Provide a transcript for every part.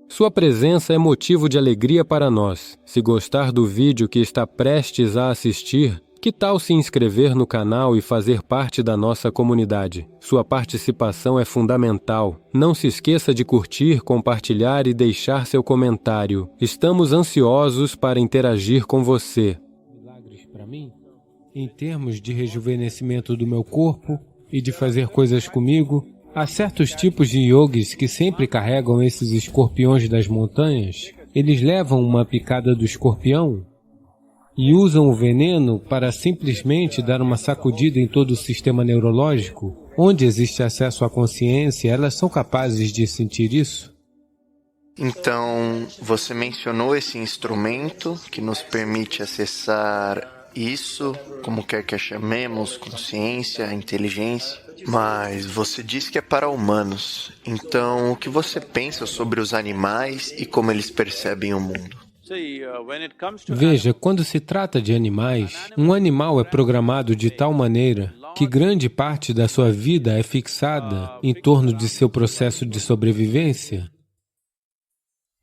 Sua presença é motivo de alegria para nós. Se gostar do vídeo que está prestes a assistir, que tal se inscrever no canal e fazer parte da nossa comunidade? Sua participação é fundamental. Não se esqueça de curtir, compartilhar e deixar seu comentário. Estamos ansiosos para interagir com você. Milagres para mim? Em termos de rejuvenescimento do meu corpo e de fazer coisas comigo, há certos tipos de yogis que sempre carregam esses escorpiões das montanhas. Eles levam uma picada do escorpião e usam o veneno para simplesmente dar uma sacudida em todo o sistema neurológico. Onde existe acesso à consciência, elas são capazes de sentir isso. Então, você mencionou esse instrumento que nos permite acessar isso, como quer que a chamemos, consciência, inteligência. Mas você disse que é para humanos. Então, o que você pensa sobre os animais e como eles percebem o mundo? Veja, quando se trata de animais, um animal é programado de tal maneira que grande parte da sua vida é fixada em torno de seu processo de sobrevivência.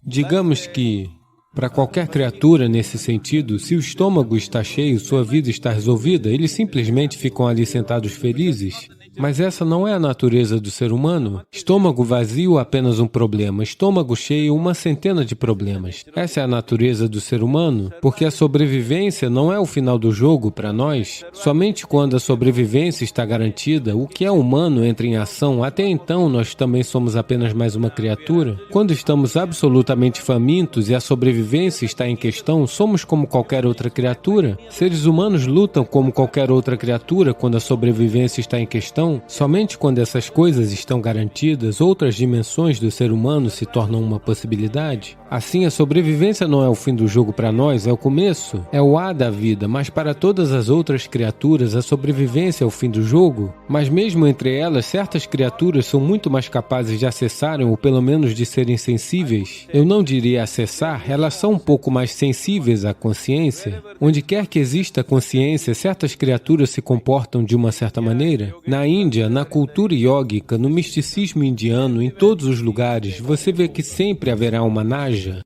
Digamos que, para qualquer criatura nesse sentido, se o estômago está cheio, sua vida está resolvida, eles simplesmente ficam ali sentados felizes. Mas essa não é a natureza do ser humano. Estômago vazio, apenas um problema. Estômago cheio, uma centena de problemas. Essa é a natureza do ser humano, porque a sobrevivência não é o final do jogo para nós. Somente quando a sobrevivência está garantida, o que é humano entra em ação. Até então, nós também somos apenas mais uma criatura. Quando estamos absolutamente famintos e a sobrevivência está em questão, somos como qualquer outra criatura. Seres humanos lutam como qualquer outra criatura quando a sobrevivência está em questão. Somente quando essas coisas estão garantidas, outras dimensões do ser humano se tornam uma possibilidade. Assim, a sobrevivência não é o fim do jogo para nós, é o começo, é o A da vida, mas para todas as outras criaturas, a sobrevivência é o fim do jogo. Mas mesmo entre elas, certas criaturas são muito mais capazes de acessarem, ou pelo menos de serem sensíveis. Eu não diria acessar, elas são um pouco mais sensíveis à consciência. Onde quer que exista consciência, certas criaturas se comportam de uma certa maneira. Na Índia, na cultura yógica, no misticismo indiano, em todos os lugares, você vê que sempre haverá uma naja.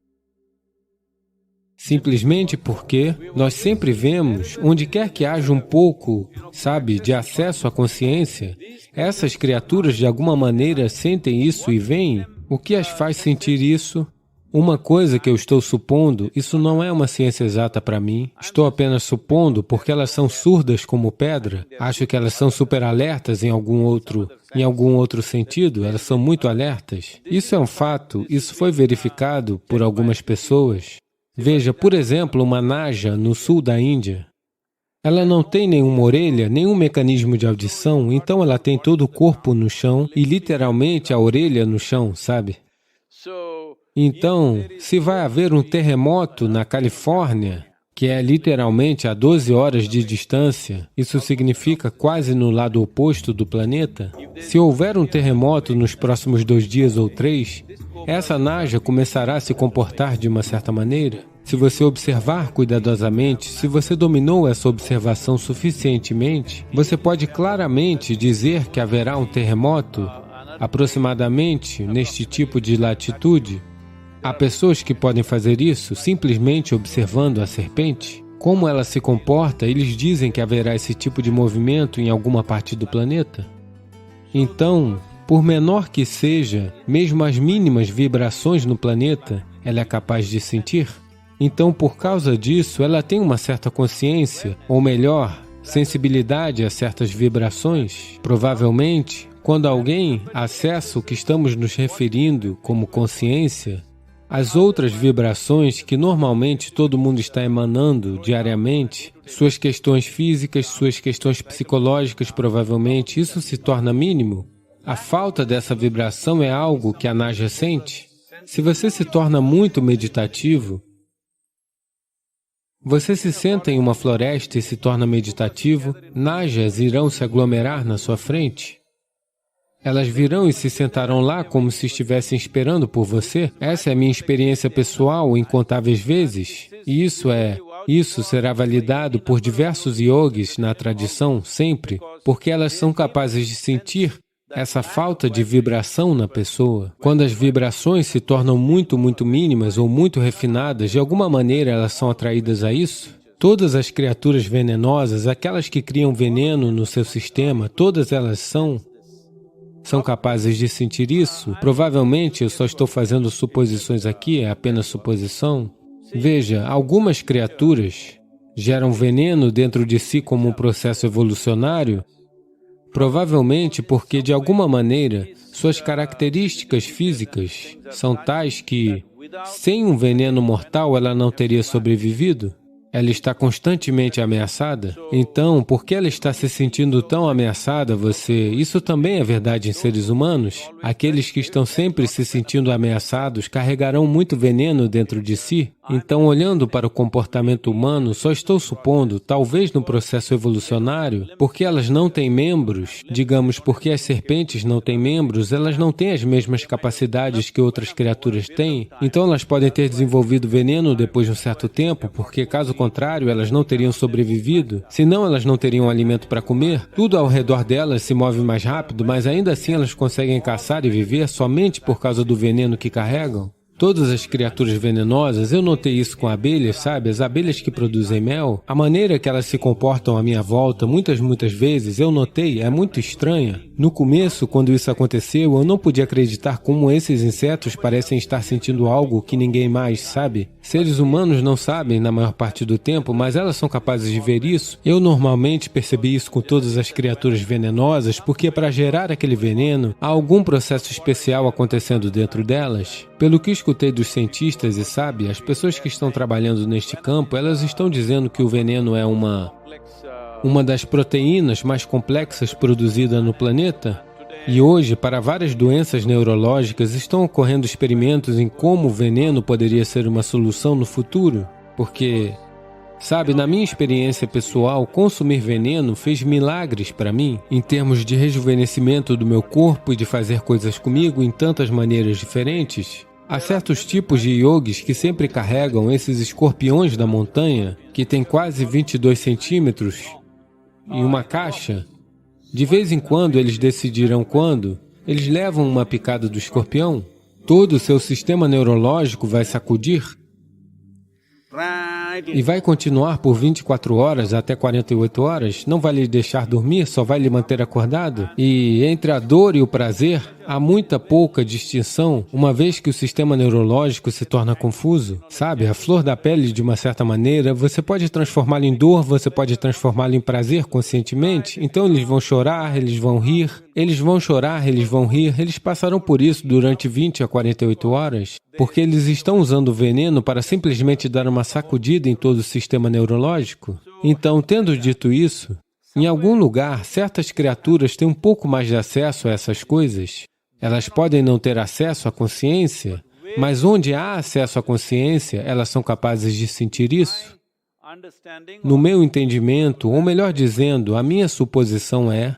Simplesmente porque nós sempre vemos, onde quer que haja um pouco, de acesso à consciência, essas criaturas de alguma maneira sentem isso e veem. O que as faz sentir isso? Uma coisa que eu estou supondo, isso não é uma ciência exata para mim. Estou apenas supondo porque elas são surdas como pedra. Acho que elas são super alertas em algum outro sentido. Elas são muito alertas. Isso é um fato. Isso foi verificado por algumas pessoas. Veja, por exemplo, uma naja no sul da Índia. Ela não tem nenhuma orelha, nenhum mecanismo de audição, então ela tem todo o corpo no chão e literalmente a orelha no chão, sabe? Então, se vai haver um terremoto na Califórnia, que é literalmente a 12 horas de distância, isso significa quase no lado oposto do planeta, se houver um terremoto nos próximos 2 dias ou 3, essa naja começará a se comportar de uma certa maneira. Se você observar cuidadosamente, se você dominou essa observação suficientemente, você pode claramente dizer que haverá um terremoto aproximadamente neste tipo de latitude. Há pessoas que podem fazer isso simplesmente observando a serpente. Como ela se comporta, eles dizem que haverá esse tipo de movimento em alguma parte do planeta. Então, por menor que seja, mesmo as mínimas vibrações no planeta, ela é capaz de sentir. Então, por causa disso, ela tem uma certa consciência, ou melhor, sensibilidade a certas vibrações. Provavelmente, quando alguém acessa o que estamos nos referindo como consciência, as outras vibrações que normalmente todo mundo está emanando diariamente, suas questões físicas, suas questões psicológicas, provavelmente, isso se torna mínimo. A falta dessa vibração é algo que a naja sente. Se você se torna muito meditativo, você se senta em uma floresta e se torna meditativo, najas irão se aglomerar na sua frente. Elas virão e se sentarão lá como se estivessem esperando por você. Essa é a minha experiência pessoal incontáveis vezes. E isso será validado por diversos yogis na tradição, sempre, porque elas são capazes de sentir essa falta de vibração na pessoa. Quando as vibrações se tornam muito mínimas ou muito refinadas, de alguma maneira elas são atraídas a isso. Todas as criaturas venenosas, aquelas que criam veneno no seu sistema, todas elas são capazes de sentir isso. Provavelmente eu só estou fazendo suposições aqui, é apenas suposição. Veja, algumas criaturas geram veneno dentro de si como um processo evolucionário, provavelmente porque, de alguma maneira, suas características físicas são tais que, sem um veneno mortal, ela não teria sobrevivido. Ela está constantemente ameaçada. Então, por que ela está se sentindo tão ameaçada, Isso também é verdade em seres humanos. Aqueles que estão sempre se sentindo ameaçados carregarão muito veneno dentro de si. Então, olhando para o comportamento humano, só estou supondo, talvez no processo evolucionário, porque elas não têm membros, digamos, porque as serpentes não têm membros, elas não têm as mesmas capacidades que outras criaturas têm, então elas podem ter desenvolvido veneno depois de um certo tempo, porque caso contrário, elas não teriam sobrevivido, senão elas não teriam alimento para comer. Tudo ao redor delas se move mais rápido, mas ainda assim elas conseguem caçar e viver somente por causa do veneno que carregam. Todas as criaturas venenosas, eu notei isso com abelhas, sabe? As abelhas que produzem mel, a maneira que elas se comportam à minha volta, muitas vezes, eu notei, é muito estranha. No começo, quando isso aconteceu, eu não podia acreditar como esses insetos parecem estar sentindo algo que ninguém mais sabe. Seres humanos não sabem na maior parte do tempo, mas elas são capazes de ver isso. Eu normalmente percebi isso com todas as criaturas venenosas, porque para gerar aquele veneno, há algum processo especial acontecendo dentro delas. Pelo que escutei dos cientistas e sabe, as pessoas que estão trabalhando neste campo, elas estão dizendo que o veneno é uma das proteínas mais complexas produzidas no planeta. E hoje, para várias doenças neurológicas, estão ocorrendo experimentos em como o veneno poderia ser uma solução no futuro. Porque, sabe, na minha experiência pessoal, consumir veneno fez milagres para mim, em termos de rejuvenescimento do meu corpo e de fazer coisas comigo em tantas maneiras diferentes. Há certos tipos de yogis que sempre carregam esses escorpiões da montanha, que têm quase 22 centímetros, em uma caixa. De vez em quando eles decidirão quando, eles levam uma picada do escorpião, todo o seu sistema neurológico vai sacudir e vai continuar por 24 horas até 48 horas, não vai lhe deixar dormir, só vai lhe manter acordado. E entre a dor e o prazer, há muita pouca distinção, uma vez que o sistema neurológico se torna confuso. Sabe, a flor da pele, de uma certa maneira, você pode transformá-la em dor, você pode transformá-la em prazer conscientemente. Então eles vão chorar, eles vão rir, eles vão chorar, eles vão rir, eles passarão por isso durante 20 a 48 horas, porque eles estão usando o veneno para simplesmente dar uma sacudida em todo o sistema neurológico. Então, tendo dito isso, em algum lugar, certas criaturas têm um pouco mais de acesso a essas coisas. Elas podem não ter acesso à consciência, mas onde há acesso à consciência, elas são capazes de sentir isso. No meu entendimento, ou melhor dizendo, a minha suposição é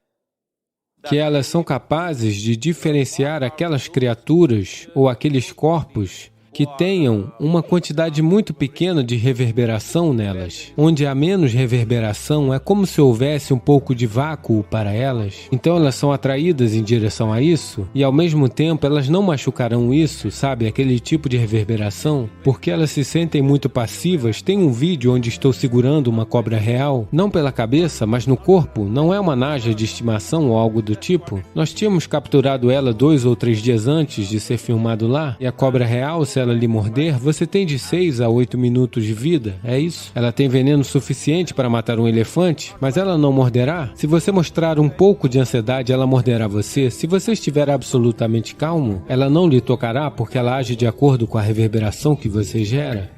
que elas são capazes de diferenciar aquelas criaturas ou aqueles corpos que tenham uma quantidade muito pequena de reverberação nelas. Onde há menos reverberação, é como se houvesse um pouco de vácuo para elas. Então elas são atraídas em direção a isso, e ao mesmo tempo elas não machucarão isso, sabe, aquele tipo de reverberação, porque elas se sentem muito passivas. Tem um vídeo onde estou segurando uma cobra real, não pela cabeça, mas no corpo, não é uma naja de estimação ou algo do tipo. Nós tínhamos capturado ela 2 ou 3 dias antes de ser filmado lá, e a cobra real, se ela lhe morder, você tem de 6 a 8 minutos de vida, é isso? Ela tem veneno suficiente para matar um elefante, mas ela não morderá? Se você mostrar um pouco de ansiedade, ela morderá você. Se você estiver absolutamente calmo, ela não lhe tocará porque ela age de acordo com a reverberação que você gera.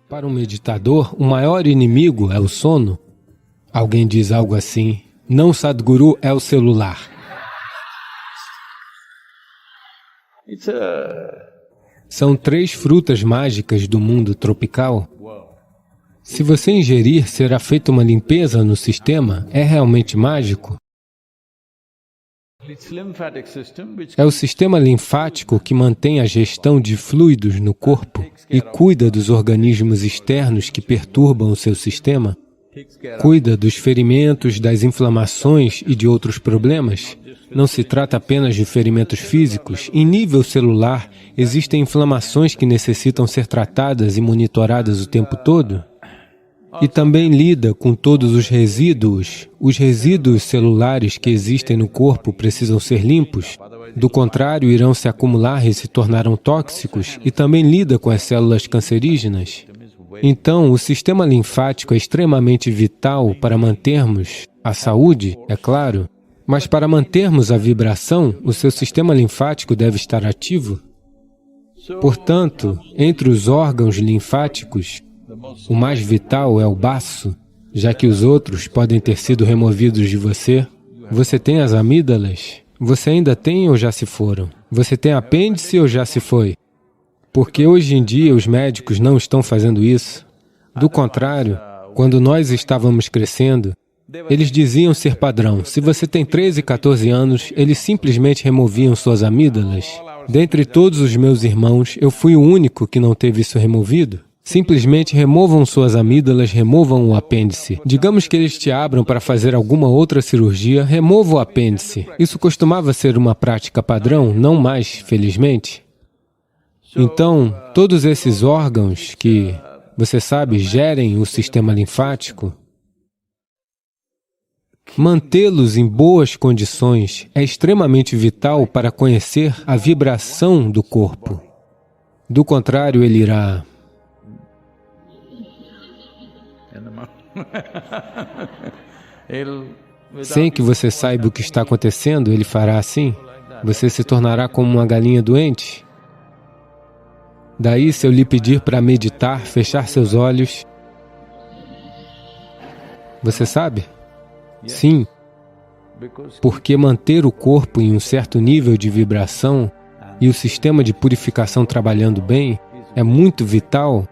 Para um meditador, o maior inimigo é o sono. Alguém diz algo assim: não, Sadhguru, é o celular. São 3 frutas mágicas do mundo tropical. Se você ingerir, será feita uma limpeza no sistema. É realmente mágico? É o sistema linfático que mantém a gestão de fluidos no corpo e cuida dos organismos externos que perturbam o seu sistema. cuida dos ferimentos, das inflamações e de outros problemas. Não se trata apenas de ferimentos físicos. Em nível celular, existem inflamações que necessitam ser tratadas e monitoradas o tempo todo. E também lida com todos os resíduos. Os resíduos celulares que existem no corpo precisam ser limpos. Do contrário, irão se acumular e se tornarão tóxicos. E também lida com as células cancerígenas. Então, o sistema linfático é extremamente vital para mantermos a saúde, é claro, mas para mantermos a vibração, o seu sistema linfático deve estar ativo. Portanto, entre os órgãos linfáticos, o mais vital é o baço, já que os outros podem ter sido removidos de você. Você tem as amígdalas? Você ainda tem ou já se foram? Você tem apêndice ou já se foi? Porque hoje em dia os médicos não estão fazendo isso. Do contrário, quando nós estávamos crescendo, eles diziam ser padrão. Se você tem 13, 14 anos, eles simplesmente removiam suas amígdalas. Dentre todos os meus irmãos, eu fui o único que não teve isso removido. Simplesmente removam suas amígdalas, removam o apêndice. Digamos que eles te abram para fazer alguma outra cirurgia, remova o apêndice. Isso costumava ser uma prática padrão, não mais, felizmente. Então, todos esses órgãos que, você sabe, gerem o sistema linfático, mantê-los em boas condições é extremamente vital para conhecer a vibração do corpo. Do contrário, ele irá... Sem que você saiba o que está acontecendo, ele fará assim. Você se tornará como uma galinha doente. Daí, se eu lhe pedir para meditar, fechar seus olhos, você sabe? Sim, porque manter o corpo em um certo nível de vibração e o sistema de purificação trabalhando bem é muito vital.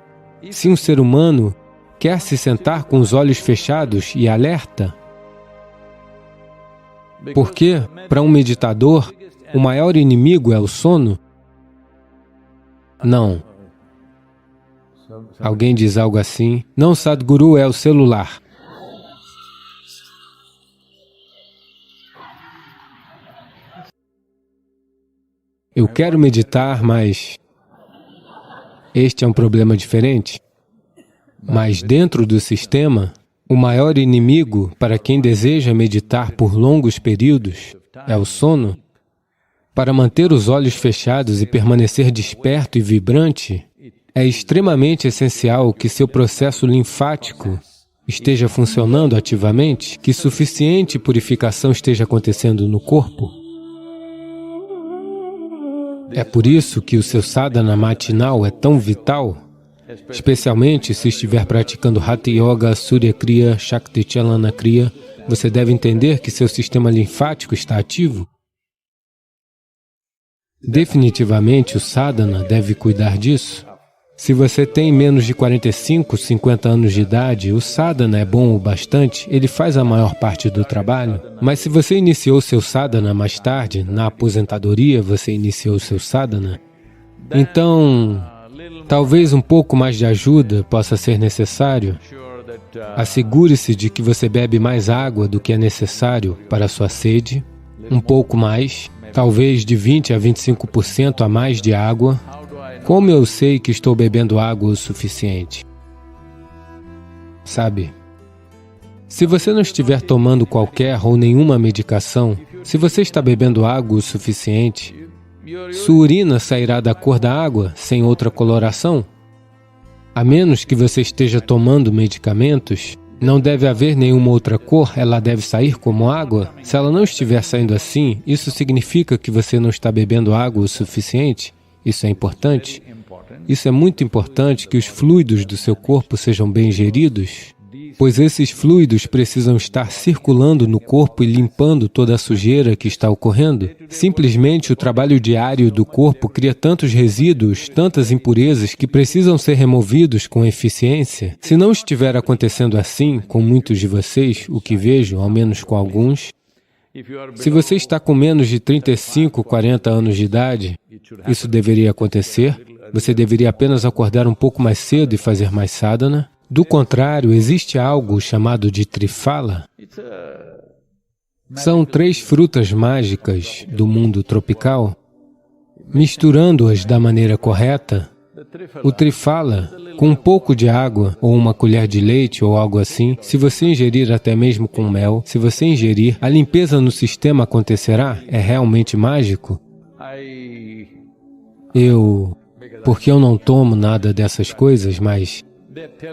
Se um ser humano quer se sentar com os olhos fechados e alerta, porque, para um meditador, o maior inimigo é o sono? Não. Alguém diz algo assim, não, Sadhguru, é o celular. Eu quero meditar, mas este é um problema diferente. Mas dentro do sistema, o maior inimigo para quem deseja meditar por longos períodos é o sono. Para manter os olhos fechados e permanecer desperto e vibrante, é extremamente essencial que seu processo linfático esteja funcionando ativamente, que suficiente purificação esteja acontecendo no corpo. É por isso que o seu sadhana matinal é tão vital, especialmente se estiver praticando Hatha Yoga, Surya Kriya, Shakti Chalana Kriya. Você deve entender que seu sistema linfático está ativo. Definitivamente o sadhana deve cuidar disso. Se você tem menos de 45, 50 anos de idade, o sadhana é bom o bastante, ele faz a maior parte do trabalho. Mas se você iniciou seu sadhana mais tarde, na aposentadoria você iniciou seu sadhana, então talvez um pouco mais de ajuda possa ser necessário. Assegure-se de que você bebe mais água do que é necessário para a sua sede, um pouco mais, talvez de 20 a 25% a mais de água. Como eu sei que estou bebendo água o suficiente? Sabe, se você não estiver tomando qualquer ou nenhuma medicação, se você está bebendo água o suficiente, sua urina sairá da cor da água, sem outra coloração. A menos que você esteja tomando medicamentos, não deve haver nenhuma outra cor, ela deve sair como água. Se ela não estiver saindo assim, isso significa que você não está bebendo água o suficiente. Isso é importante. Isso é muito importante que os fluidos do seu corpo sejam bem geridos, pois esses fluidos precisam estar circulando no corpo e limpando toda a sujeira que está ocorrendo. Simplesmente o trabalho diário do corpo cria tantos resíduos, tantas impurezas que precisam ser removidos com eficiência. Se não estiver acontecendo assim com muitos de vocês, o que vejo, ao menos com alguns, se você está com menos de 35, 40 anos de idade, isso deveria acontecer. Você deveria apenas acordar um pouco mais cedo e fazer mais sadhana. Do contrário, existe algo chamado de Trifala. São 3 frutas mágicas do mundo tropical. Misturando-as da maneira correta, o Trifala, com um pouco de água, ou uma colher de leite, ou algo assim, se você ingerir até mesmo com mel, se você ingerir, a limpeza no sistema acontecerá? É realmente mágico? Porque eu não tomo nada dessas coisas, mas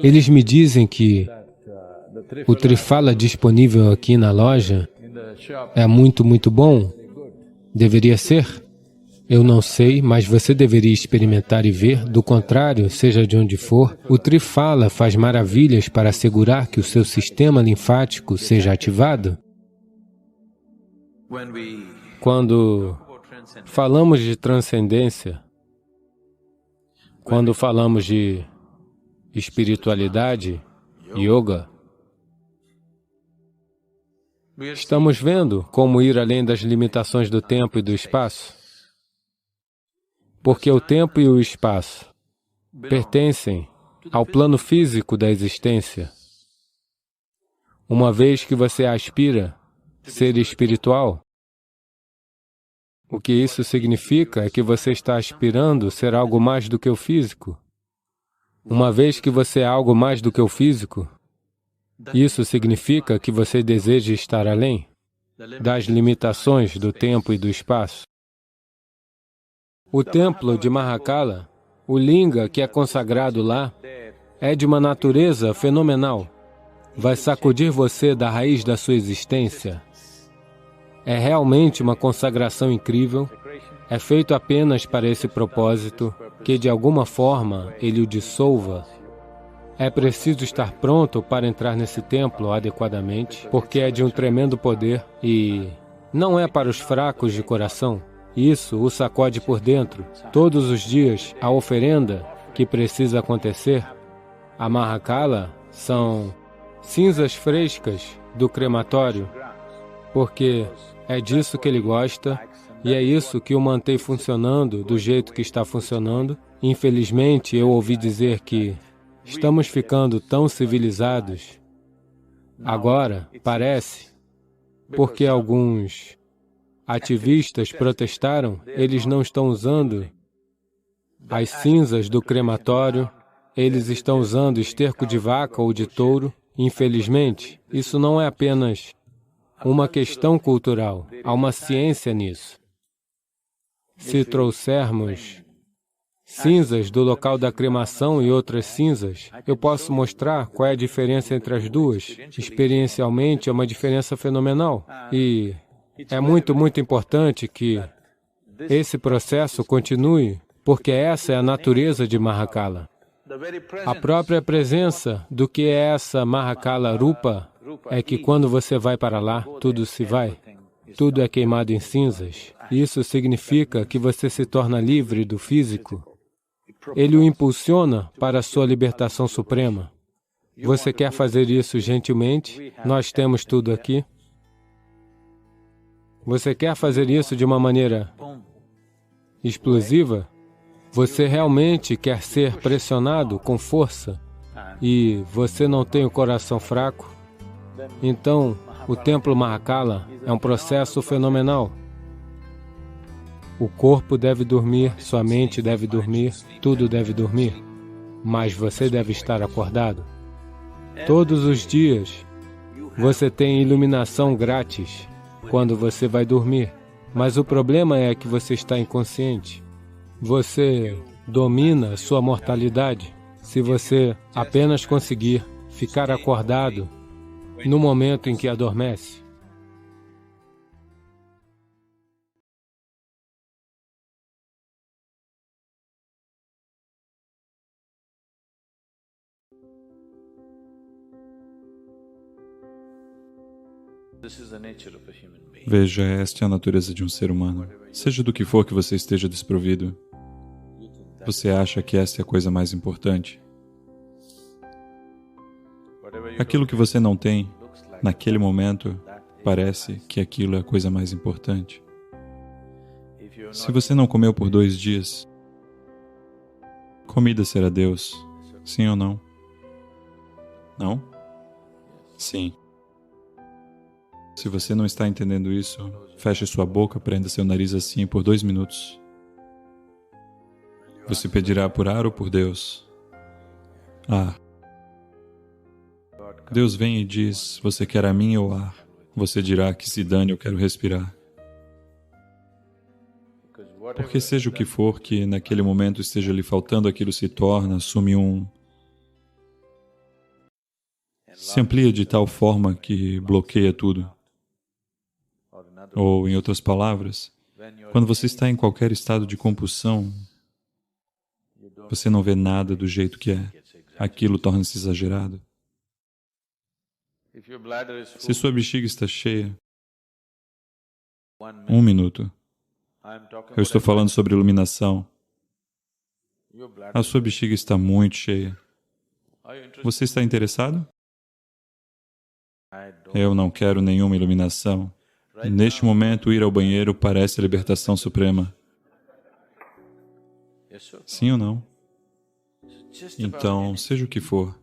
eles me dizem que o Trifala disponível aqui na loja é muito, muito bom. Deveria ser? Eu não sei, mas você deveria experimentar e ver. Do contrário, seja de onde for, o Trifala faz maravilhas para assegurar que o seu sistema linfático seja ativado. Quando falamos de transcendência, quando falamos de espiritualidade, yoga, estamos vendo como ir além das limitações do tempo e do espaço. Porque o tempo e o espaço pertencem ao plano físico da existência. Uma vez que você aspira ser espiritual, o que isso significa é que você está aspirando ser algo mais do que o físico. Uma vez que você é algo mais do que o físico, isso significa que você deseja estar além das limitações do tempo e do espaço. O templo de Mahakala, o linga que é consagrado lá, é de uma natureza fenomenal. Vai sacudir você da raiz da sua existência. É realmente uma consagração incrível. É feito apenas para esse propósito, que de alguma forma ele o dissolva. É preciso estar pronto para entrar nesse templo adequadamente, porque é de um tremendo poder e não é para os fracos de coração. Isso o sacode por dentro. Todos os dias, a oferenda que precisa acontecer, a Mahakala, são cinzas frescas do crematório, porque é disso que ele gosta e é isso que o mantém funcionando do jeito que está funcionando. Infelizmente, eu ouvi dizer que estamos ficando tão civilizados. Agora, parece, porque alguns ativistas protestaram, eles não estão usando as cinzas do crematório, eles estão usando esterco de vaca ou de touro. Infelizmente, isso não é apenas uma questão cultural, há uma ciência nisso. Se trouxermos cinzas do local da cremação e outras cinzas, eu posso mostrar qual é a diferença entre as duas. Experiencialmente, é uma diferença fenomenal. E é muito, muito importante que esse processo continue, porque essa é a natureza de Mahakala. A própria presença do que é essa Mahakala Rupa é que quando você vai para lá, tudo se vai. Tudo é queimado em cinzas. Isso significa que você se torna livre do físico. Ele o impulsiona para a sua libertação suprema. Você quer fazer isso gentilmente? Nós temos tudo aqui. Você quer fazer isso de uma maneira explosiva? Você realmente quer ser pressionado com força e você não tem o coração fraco? Então, o Templo Mahakala é um processo fenomenal. O corpo deve dormir, sua mente deve dormir, tudo deve dormir, mas você deve estar acordado. Todos os dias, você tem iluminação grátis quando você vai dormir, mas o problema é que você está inconsciente. Você domina sua mortalidade se você apenas conseguir ficar acordado no momento em que adormece. Veja, esta é a natureza de um ser humano. Seja do que for que você esteja desprovido, você acha que esta é a coisa mais importante? Aquilo que você não tem, naquele momento, parece que aquilo é a coisa mais importante. Se você não comeu por 2 dias, comida será Deus, sim ou não? Não? Sim. Se você não está entendendo isso, feche sua boca, prenda seu nariz assim por 2 minutos. Você pedirá por ar ou por Deus? Ar. Deus vem e diz, você quer a mim ou ar? Você dirá que se dane, eu quero respirar. Porque seja o que for que naquele momento esteja lhe faltando, aquilo se torna, assume se amplia de tal forma que bloqueia tudo. Ou, em outras palavras, quando você está em qualquer estado de compulsão, você não vê nada do jeito que é. Aquilo torna-se exagerado. Se sua bexiga está cheia, 1 minuto. Eu estou falando sobre iluminação. A sua bexiga está muito cheia. Você está interessado? Eu não quero nenhuma iluminação. Neste momento, ir ao banheiro parece a libertação suprema. Sim ou não? Então, seja o que for.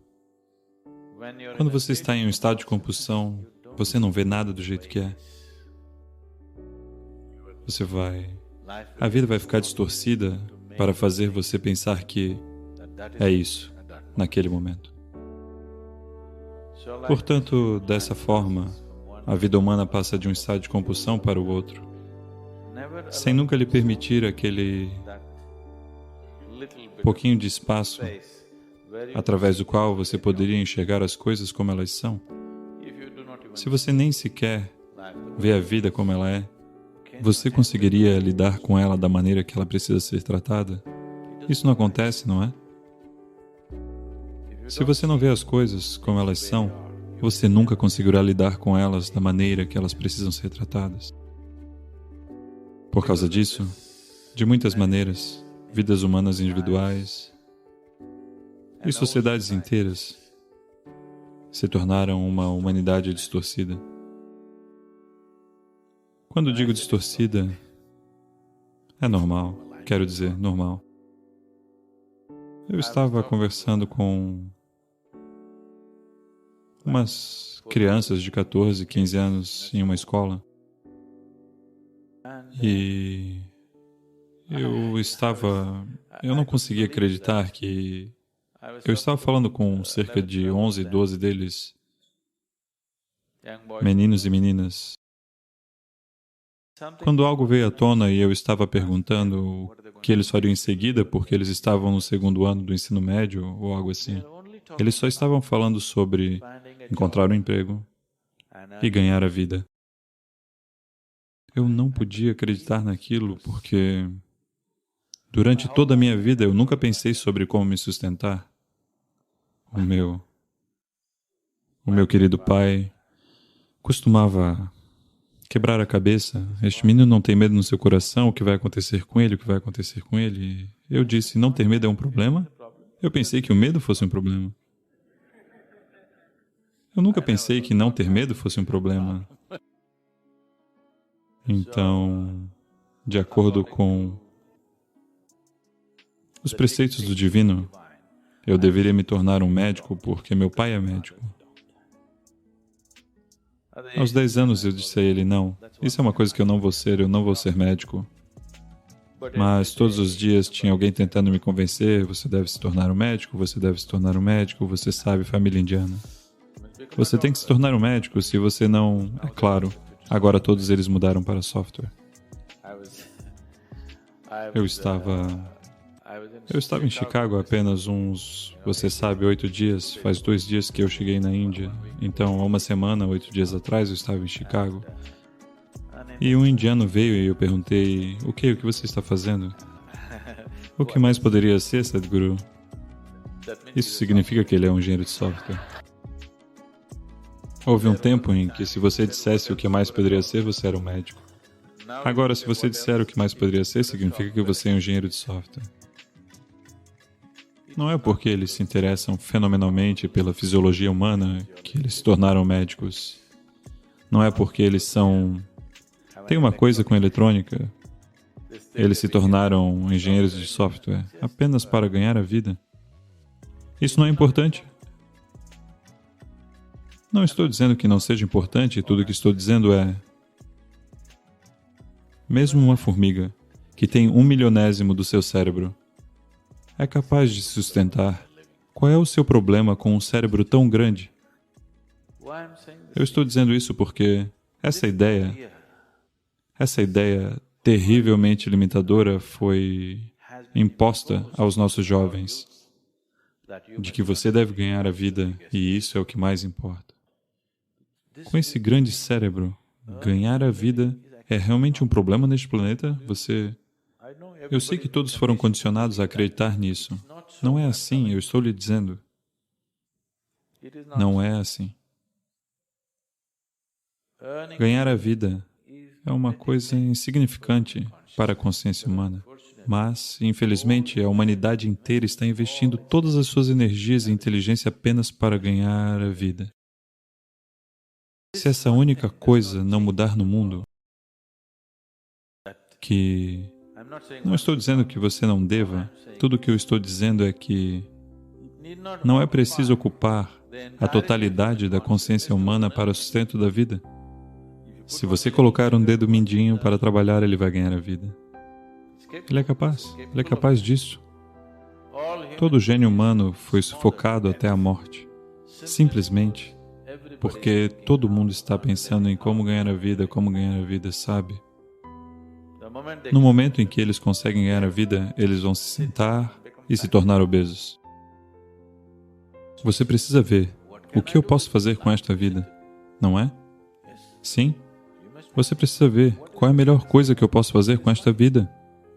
Quando você está em um estado de compulsão, você não vê nada do jeito que é. A vida vai ficar distorcida para fazer você pensar que é isso, naquele momento. Portanto, dessa forma, a vida humana passa de um estado de compulsão para o outro, sem nunca lhe permitir aquele pouquinho de espaço através do qual você poderia enxergar as coisas como elas são. Se você nem sequer vê a vida como ela é, você conseguiria lidar com ela da maneira que ela precisa ser tratada? Isso não acontece, não é? Se você não vê as coisas como elas são, você nunca conseguirá lidar com elas da maneira que elas precisam ser tratadas. Por causa disso, de muitas maneiras, vidas humanas individuais e sociedades inteiras se tornaram uma humanidade distorcida. Quando digo distorcida, é normal, quero dizer, normal. Eu estava conversando com umas crianças de 14, 15 anos em uma escola e eu não conseguia acreditar que eu estava falando com cerca de 11, 12 deles, meninos e meninas. Quando algo veio à tona e eu estava perguntando o que eles fariam em seguida, porque eles estavam no 2º ano do ensino médio ou algo assim, eles só estavam falando sobre encontrar um emprego e ganhar a vida. Eu não podia acreditar naquilo porque durante toda a minha vida eu nunca pensei sobre como me sustentar. O meu querido pai costumava quebrar a cabeça. Este menino não tem medo no seu coração, o que vai acontecer com ele, o que vai acontecer com ele. Eu disse, não ter medo é um problema? Eu pensei que o medo fosse um problema. Eu nunca pensei que não ter medo fosse um problema. Então, de acordo com os preceitos do divino, eu deveria me tornar um médico porque meu pai é médico. Aos 10 anos eu disse a ele, não, isso é uma coisa que eu não vou ser médico. Mas todos os dias tinha alguém tentando me convencer, você deve se tornar um médico, você deve se tornar um médico, você sabe, família indiana. Você tem que se tornar um médico, se você não... É claro, agora todos eles mudaram para software. Eu estava em Chicago há apenas uns, você sabe, 8 dias. Faz 2 dias que eu cheguei na Índia. Então, há uma semana, 8 dias atrás, eu estava em Chicago. E um indiano veio e eu perguntei, o que você está fazendo? O que mais poderia ser, Sadhguru? Isso significa que ele é um engenheiro de software. Houve um tempo em que se você dissesse o que mais poderia ser, você era um médico. Agora, se você disser o que mais poderia ser, significa que você é um engenheiro de software. Não é porque eles se interessam fenomenalmente pela fisiologia humana que eles se tornaram médicos. Não é porque eles têm uma coisa com eletrônica. Eles se tornaram engenheiros de software apenas para ganhar a vida. Isso não é importante. Não estou dizendo que não seja importante, tudo o que estou dizendo é... Mesmo uma formiga, que tem 1/1000º do seu cérebro, é capaz de se sustentar. Qual é o seu problema com um cérebro tão grande? Eu estou dizendo isso porque essa ideia terrivelmente limitadora foi imposta aos nossos jovens, de que você deve ganhar a vida e isso é o que mais importa. Com esse grande cérebro, ganhar a vida é realmente um problema neste planeta? Eu sei que todos foram condicionados a acreditar nisso. Não é assim, eu estou lhe dizendo. Não é assim. Ganhar a vida é uma coisa insignificante para a consciência humana. Mas, infelizmente, a humanidade inteira está investindo todas as suas energias e inteligência apenas para ganhar a vida. Se essa única coisa não mudar no mundo, que... Não estou dizendo que você não deva, tudo o que eu estou dizendo é que não é preciso ocupar a totalidade da consciência humana para o sustento da vida. Se você colocar um dedo mindinho para trabalhar, ele vai ganhar a vida. Ele é capaz disso. Todo gênio humano foi sufocado até a morte, simplesmente porque todo mundo está pensando em como ganhar a vida, sabe? No momento em que eles conseguem ganhar a vida, eles vão se sentar e se tornar obesos. Você precisa ver, o que eu posso fazer com esta vida, não é? Sim. Você precisa ver, qual é a melhor coisa que eu posso fazer com esta vida?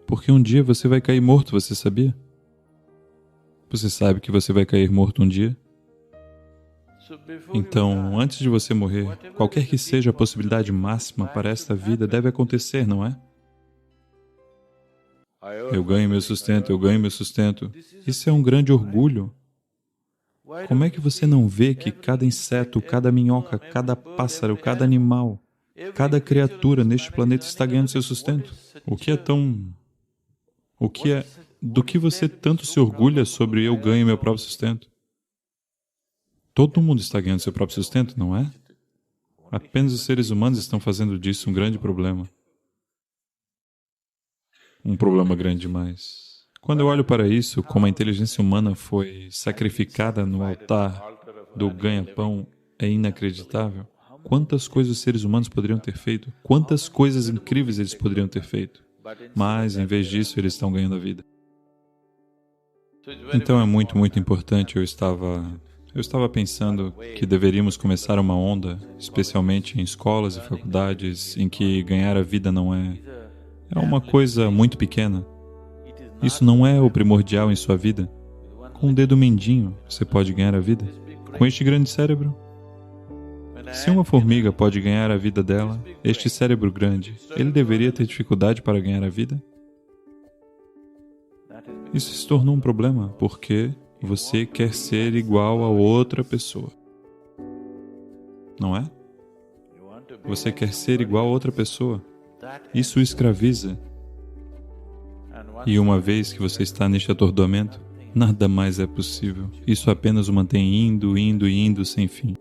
Porque um dia você vai cair morto, você sabia? Você sabe que você vai cair morto um dia? Então, antes de você morrer, qualquer que seja a possibilidade máxima para esta vida deve acontecer, não é? Eu ganho meu sustento. Isso é um grande orgulho. Como é que você não vê que cada inseto, cada minhoca, cada pássaro, cada animal, cada criatura neste planeta está ganhando seu sustento? Do que você tanto se orgulha sobre eu ganho meu próprio sustento? Todo mundo está ganhando seu próprio sustento, não é? Apenas os seres humanos estão fazendo disso um grande problema. Um problema grande demais. Quando eu olho para isso, como a inteligência humana foi sacrificada no altar do ganha-pão, é inacreditável. Quantas coisas os seres humanos poderiam ter feito? Quantas coisas incríveis eles poderiam ter feito? Mas, em vez disso, eles estão ganhando a vida. Então é muito, muito importante. Eu estava pensando que deveríamos começar uma onda, especialmente em escolas e faculdades, em que ganhar a vida não é uma coisa muito pequena. Isso não é o primordial em sua vida. Com um dedo mindinho, você pode ganhar a vida. Com este grande cérebro. Se uma formiga pode ganhar a vida dela, este cérebro grande, ele deveria ter dificuldade para ganhar a vida? Isso se tornou um problema, porque você quer ser igual a outra pessoa. Não é? Você quer ser igual a outra pessoa. Isso o escraviza. E uma vez que você está neste atordoamento, nada mais é possível. Isso apenas o mantém indo sem fim.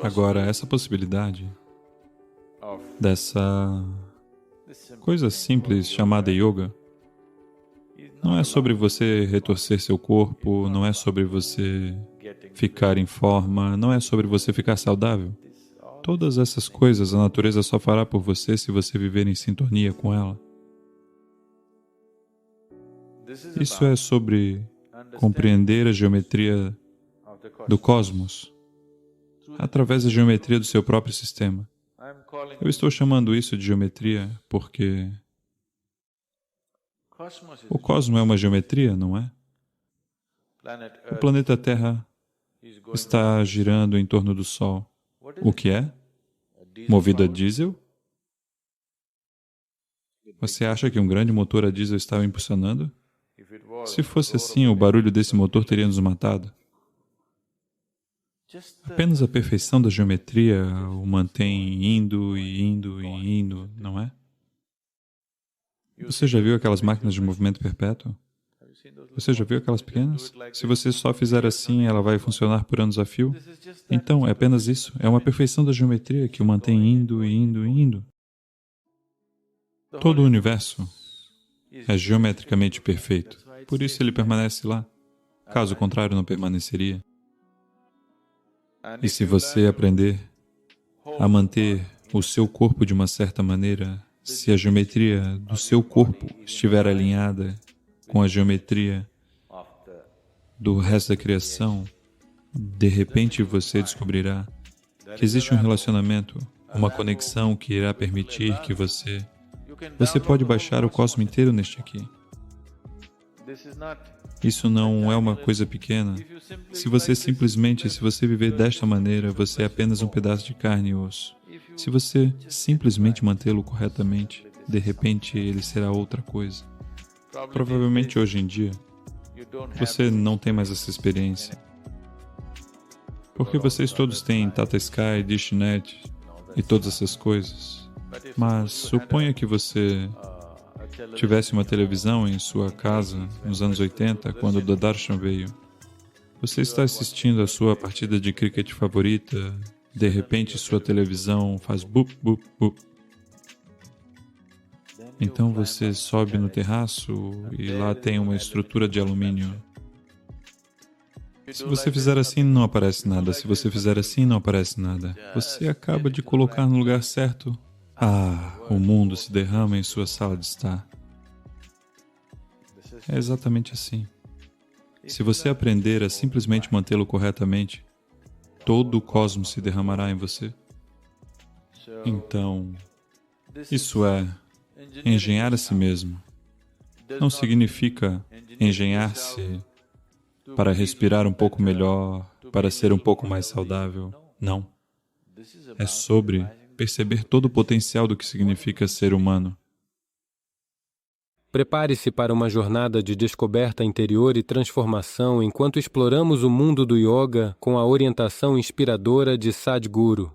Agora, essa possibilidade dessa coisa simples chamada yoga não é sobre você retorcer seu corpo, não é sobre você ficar em forma, não é sobre você ficar saudável. Todas essas coisas a natureza só fará por você se você viver em sintonia com ela. Isso é sobre compreender a geometria do cosmos através da geometria do seu próprio sistema. Eu estou chamando isso de geometria porque o cosmos é uma geometria, não é? O planeta Terra está girando em torno do Sol. O que é? Movido a diesel? Você acha que um grande motor a diesel estava impulsionando? Se fosse assim, o barulho desse motor teria nos matado. Apenas a perfeição da geometria o mantém indo, não é? Você já viu aquelas máquinas de movimento perpétuo? Você já viu aquelas pequenas? Se você só fizer assim, ela vai funcionar por anos a fio? Então, é apenas isso. É uma perfeição da geometria que o mantém indo e indo e indo. Todo o universo é geometricamente perfeito. Por isso ele permanece lá. Caso contrário, não permaneceria. E se você aprender a manter o seu corpo de uma certa maneira, se a geometria do seu corpo estiver alinhada com a geometria do resto da criação, de repente você descobrirá que existe um relacionamento, uma conexão que irá permitir que você pode baixar o cosmos inteiro neste aqui. Isso não é uma coisa pequena. Se você viver desta maneira, você é apenas um pedaço de carne e osso. Se você simplesmente mantê-lo corretamente, de repente ele será outra coisa. Provavelmente hoje em dia, você não tem mais essa experiência. Porque vocês todos têm Tata Sky, DishNet e todas essas coisas. Mas suponha que você tivesse uma televisão em sua casa nos anos 80, quando o Doordarshan veio. Você está assistindo a sua partida de cricket favorita, de repente sua televisão faz bup, bup, bup. Então você sobe no terraço e lá tem uma estrutura de alumínio. Se você fizer assim, não aparece nada. Se você fizer assim, não aparece nada. Você acaba de colocar no lugar certo. O mundo se derrama em sua sala de estar. É exatamente assim. Se você aprender a simplesmente mantê-lo corretamente, todo o cosmos se derramará em você. Então, isso é engenhar a si mesmo. Não significa engenhar-se para respirar um pouco melhor, para ser um pouco mais saudável. Não. É sobre perceber todo o potencial do que significa ser humano. Prepare-se para uma jornada de descoberta interior e transformação enquanto exploramos o mundo do yoga com a orientação inspiradora de Sadhguru.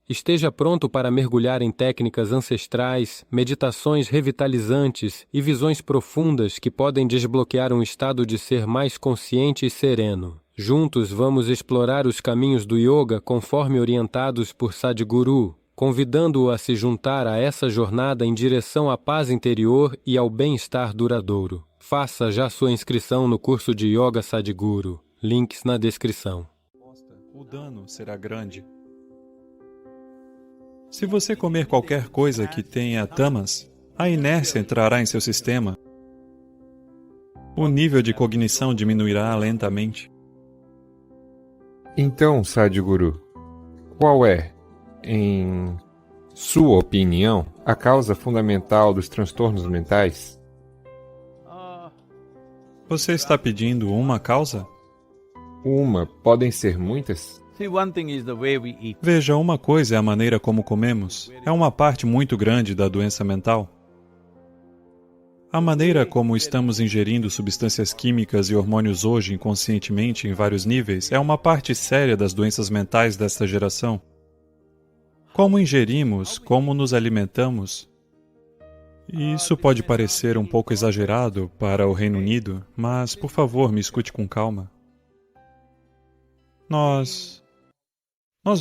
Esteja pronto para mergulhar em técnicas ancestrais, meditações revitalizantes e visões profundas que podem desbloquear um estado de ser mais consciente e sereno. Juntos vamos explorar os caminhos do yoga conforme orientados por Sadhguru, convidando-o a se juntar a essa jornada em direção à paz interior e ao bem-estar duradouro. Faça já sua inscrição no curso de Yoga Sadhguru. Links na descrição. O dano será grande. Se você comer qualquer coisa que tenha tamas, a inércia entrará em seu sistema. O nível de cognição diminuirá lentamente. Então, Sadhguru, qual é, em sua opinião, a causa fundamental dos transtornos mentais? Você está pedindo uma causa? Podem ser muitas? Veja, uma coisa é a maneira como comemos. É uma parte muito grande da doença mental. A maneira como estamos ingerindo substâncias químicas e hormônios hoje inconscientemente em vários níveis é uma parte séria das doenças mentais desta geração. Como ingerimos, como nos alimentamos. E isso pode parecer um pouco exagerado para o Reino Unido, mas, por favor, me escute com calma. Nós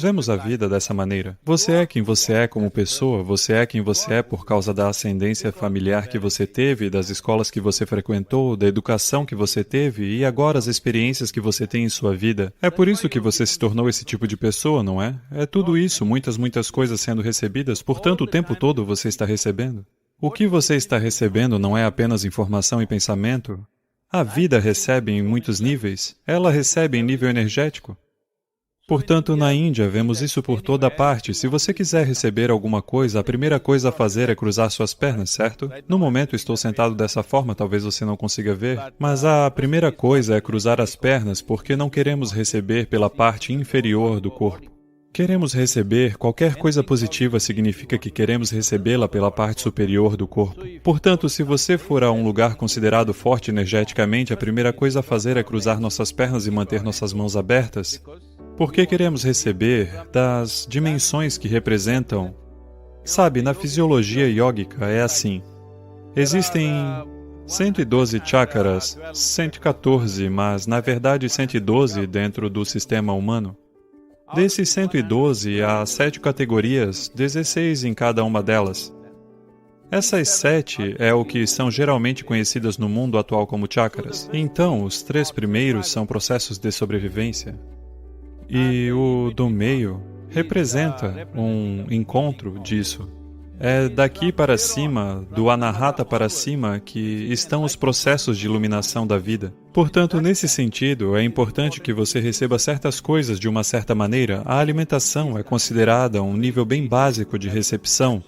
vemos a vida dessa maneira. Você é quem você é como pessoa, você é quem você é por causa da ascendência familiar que você teve, das escolas que você frequentou, da educação que você teve e agora as experiências que você tem em sua vida. É por isso que você se tornou esse tipo de pessoa, não é? É tudo isso, muitas coisas sendo recebidas, portanto o tempo todo você está recebendo. O que você está recebendo não é apenas informação e pensamento. A vida recebe em muitos níveis. Ela recebe em nível energético. Portanto, na Índia, vemos isso por toda parte. Se você quiser receber alguma coisa, a primeira coisa a fazer é cruzar suas pernas, certo? No momento estou sentado dessa forma, talvez você não consiga ver, mas a primeira coisa é cruzar as pernas porque não queremos receber pela parte inferior do corpo. Queremos receber, qualquer coisa positiva significa que queremos recebê-la pela parte superior do corpo. Portanto, se você for a um lugar considerado forte energeticamente, a primeira coisa a fazer é cruzar nossas pernas e manter nossas mãos abertas. Porque queremos receber das dimensões que representam. Sabe, na fisiologia yógica é assim. Existem 112 chakras, 114, mas na verdade 112 dentro do sistema humano. Desses 112, há 7 categorias, 16 em cada uma delas. Essas 7 é o que são geralmente conhecidas no mundo atual como chakras. Então, os 3 primeiros são processos de sobrevivência. E o do meio representa um encontro disso. É daqui para cima, do Anahata para cima, que estão os processos de iluminação da vida. Portanto, nesse sentido, é importante que você receba certas coisas de uma certa maneira. A alimentação é considerada um nível bem básico de recepção.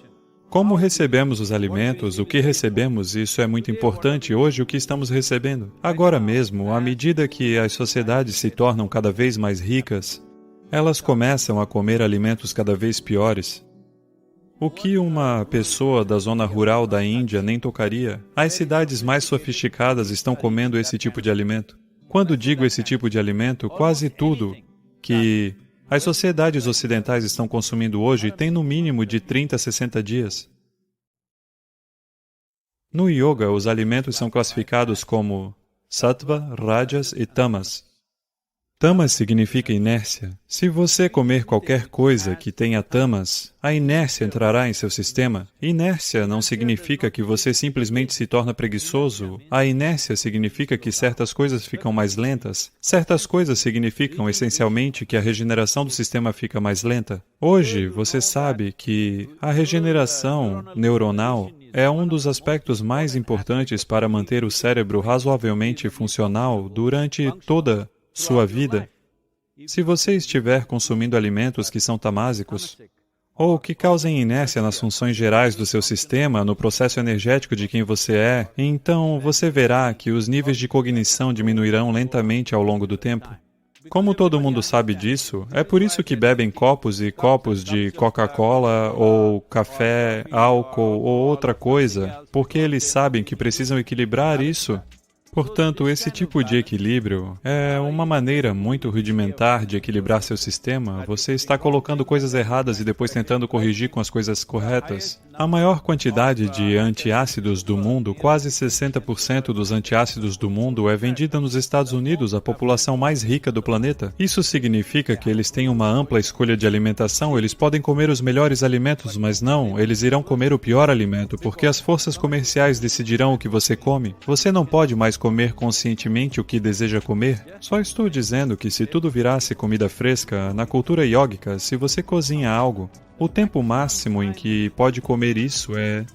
Como recebemos os alimentos, o que recebemos, isso é muito importante hoje, o que estamos recebendo. Agora mesmo, à medida que as sociedades se tornam cada vez mais ricas, elas começam a comer alimentos cada vez piores. O que uma pessoa da zona rural da Índia nem tocaria, as cidades mais sofisticadas estão comendo esse tipo de alimento. Quando digo esse tipo de alimento, quase tudo que as sociedades ocidentais estão consumindo hoje tem no mínimo de 30 a 60 dias. No yoga, os alimentos são classificados como sattva, rajas e tamas. Tamas significa inércia. Se você comer qualquer coisa que tenha tamas, a inércia entrará em seu sistema. Inércia não significa que você simplesmente se torna preguiçoso. A inércia significa que certas coisas ficam mais lentas. Certas coisas significam essencialmente que a regeneração do sistema fica mais lenta. Hoje, você sabe que a regeneração neuronal é um dos aspectos mais importantes para manter o cérebro razoavelmente funcional durante toda sua vida. Se você estiver consumindo alimentos que são tamásicos, ou que causem inércia nas funções gerais do seu sistema, no processo energético de quem você é, então você verá que os níveis de cognição diminuirão lentamente ao longo do tempo. Como todo mundo sabe disso, é por isso que bebem copos e copos de Coca-Cola, ou café, álcool ou outra coisa, porque eles sabem que precisam equilibrar isso. Portanto, esse tipo de equilíbrio é uma maneira muito rudimentar de equilibrar seu sistema. Você está colocando coisas erradas e depois tentando corrigir com as coisas corretas. A maior quantidade de antiácidos do mundo, quase 60% dos antiácidos do mundo, é vendida nos Estados Unidos, a população mais rica do planeta. Isso significa que eles têm uma ampla escolha de alimentação, eles podem comer os melhores alimentos, mas não, eles irão comer o pior alimento, porque as forças comerciais decidirão o que você come. Você não pode mais comer conscientemente o que deseja comer. Só estou dizendo que se tudo virasse comida fresca, na cultura yógica, se você cozinha algo, o tempo máximo em que pode comer isso é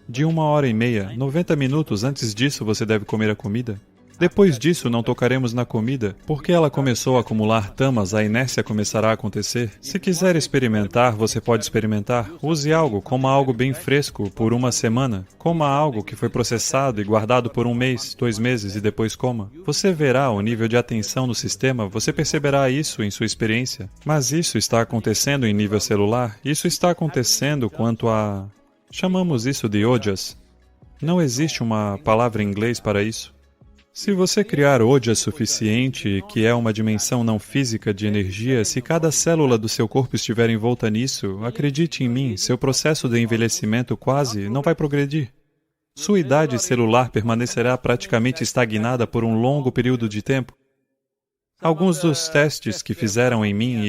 de 1h30, 90 minutos. Antes disso, você deve comer a comida. Depois disso, não tocaremos na comida. Porque ela começou a acumular tamas, a inércia começará a acontecer. Se quiser experimentar, você pode experimentar. Use algo, coma algo bem fresco por 1 semana. Coma algo que foi processado e guardado por 1 mês, 2 meses e depois coma. Você verá o nível de atenção no sistema, você perceberá isso em sua experiência. Mas isso está acontecendo em nível celular. Isso está acontecendo quanto a... chamamos isso de ojas. Não existe uma palavra em inglês para isso. Se você criar ojas suficiente, que é uma dimensão não física de energia, se cada célula do seu corpo estiver envolta nisso, acredite em mim, seu processo de envelhecimento quase não vai progredir. Sua idade celular permanecerá praticamente estagnada por um longo período de tempo. Alguns dos testes que fizeram em mim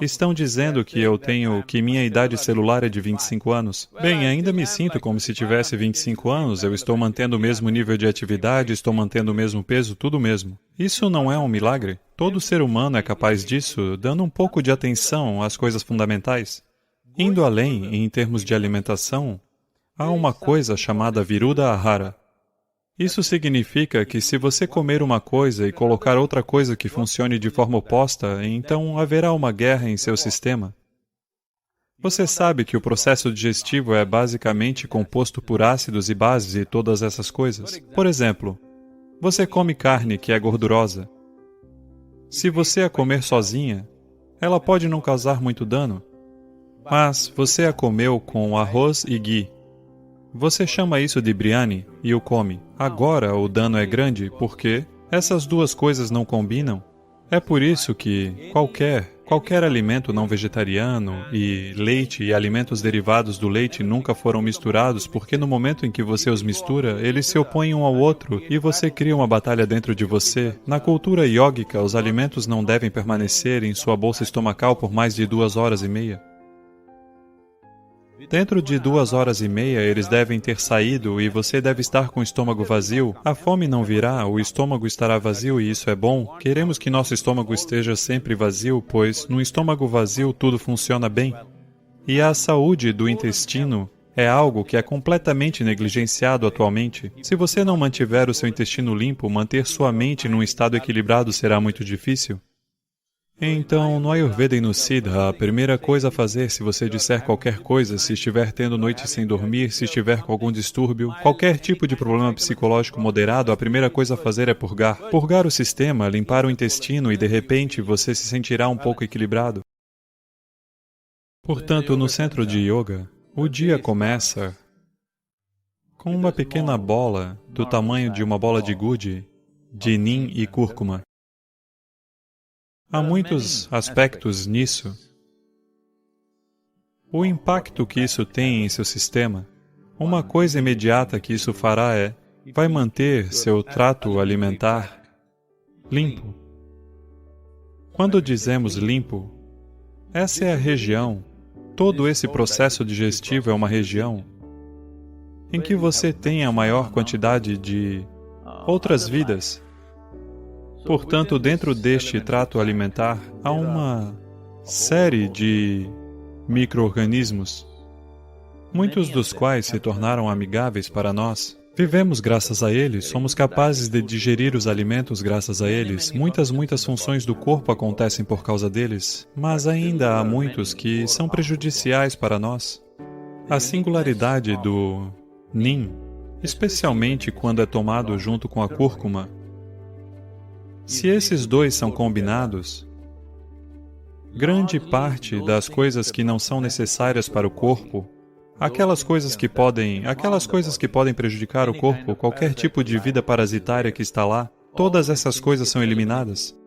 estão dizendo que minha idade celular é de 25 anos. Bem, ainda me sinto como se tivesse 25 anos, eu estou mantendo o mesmo nível de atividade, estou mantendo o mesmo peso, tudo o mesmo. Isso não é um milagre? Todo ser humano é capaz disso, dando um pouco de atenção às coisas fundamentais. Indo além, em termos de alimentação, há uma coisa chamada Viruddha Ahara. Isso significa que se você comer uma coisa e colocar outra coisa que funcione de forma oposta, então haverá uma guerra em seu sistema. Você sabe que o processo digestivo é basicamente composto por ácidos e bases e todas essas coisas. Por exemplo, você come carne que é gordurosa. Se você a comer sozinha, ela pode não causar muito dano, mas você a comeu com arroz e ghee. Você chama isso de biryani e o come. Agora o dano é grande porque essas duas coisas não combinam. É por isso que Qualquer alimento não vegetariano e leite e alimentos derivados do leite nunca foram misturados porque no momento em que você os mistura, eles se opõem um ao outro e você cria uma batalha dentro de você. Na cultura yógica, os alimentos não devem permanecer em sua bolsa estomacal por mais de 2 horas e meia. Dentro de 2 horas e meia, eles devem ter saído e você deve estar com o estômago vazio. A fome não virá, o estômago estará vazio e isso é bom. Queremos que nosso estômago esteja sempre vazio, pois no estômago vazio tudo funciona bem. E a saúde do intestino é algo que é completamente negligenciado atualmente. Se você não mantiver o seu intestino limpo, manter sua mente num estado equilibrado será muito difícil. Então, no Ayurveda e no Siddha, a primeira coisa a fazer se você disser qualquer coisa, se estiver tendo noites sem dormir, se estiver com algum distúrbio, qualquer tipo de problema psicológico moderado, a primeira coisa a fazer é purgar. Purgar o sistema, limpar o intestino e, de repente, você se sentirá um pouco equilibrado. Portanto, no centro de yoga, o dia começa com uma pequena bola do tamanho de uma bola de gude, de neem e cúrcuma. Há muitos aspectos nisso. O impacto que isso tem em seu sistema, uma coisa imediata que isso fará vai manter seu trato alimentar limpo. Quando dizemos limpo, essa é a região, todo esse processo digestivo é uma região em que você tem a maior quantidade de outras vidas. Portanto, dentro deste trato alimentar, há uma série de micro-organismos, muitos dos quais se tornaram amigáveis para nós. Vivemos graças a eles, somos capazes de digerir os alimentos graças a eles. Muitas funções do corpo acontecem por causa deles, mas ainda há muitos que são prejudiciais para nós. A singularidade do neem, especialmente quando é tomado junto com a cúrcuma, se esses dois são combinados, grande parte das coisas que não são necessárias para o corpo, aquelas coisas que podem prejudicar o corpo, qualquer tipo de vida parasitária que está lá, todas essas coisas são eliminadas.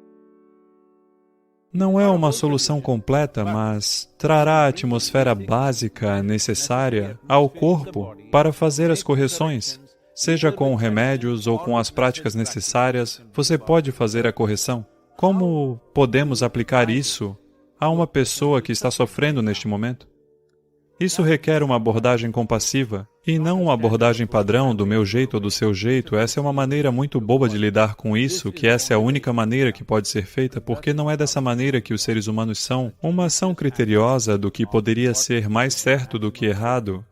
Não é uma solução completa, mas trará a atmosfera básica necessária ao corpo para fazer as correções. Seja com remédios ou com as práticas necessárias, você pode fazer a correção. Como podemos aplicar isso a uma pessoa que está sofrendo neste momento? Isso requer uma abordagem compassiva, e não uma abordagem padrão do meu jeito ou do seu jeito. Essa é uma maneira muito boba de lidar com isso, que essa é a única maneira que pode ser feita, porque não é dessa maneira que os seres humanos são. Uma ação criteriosa do que poderia ser mais certo do que errado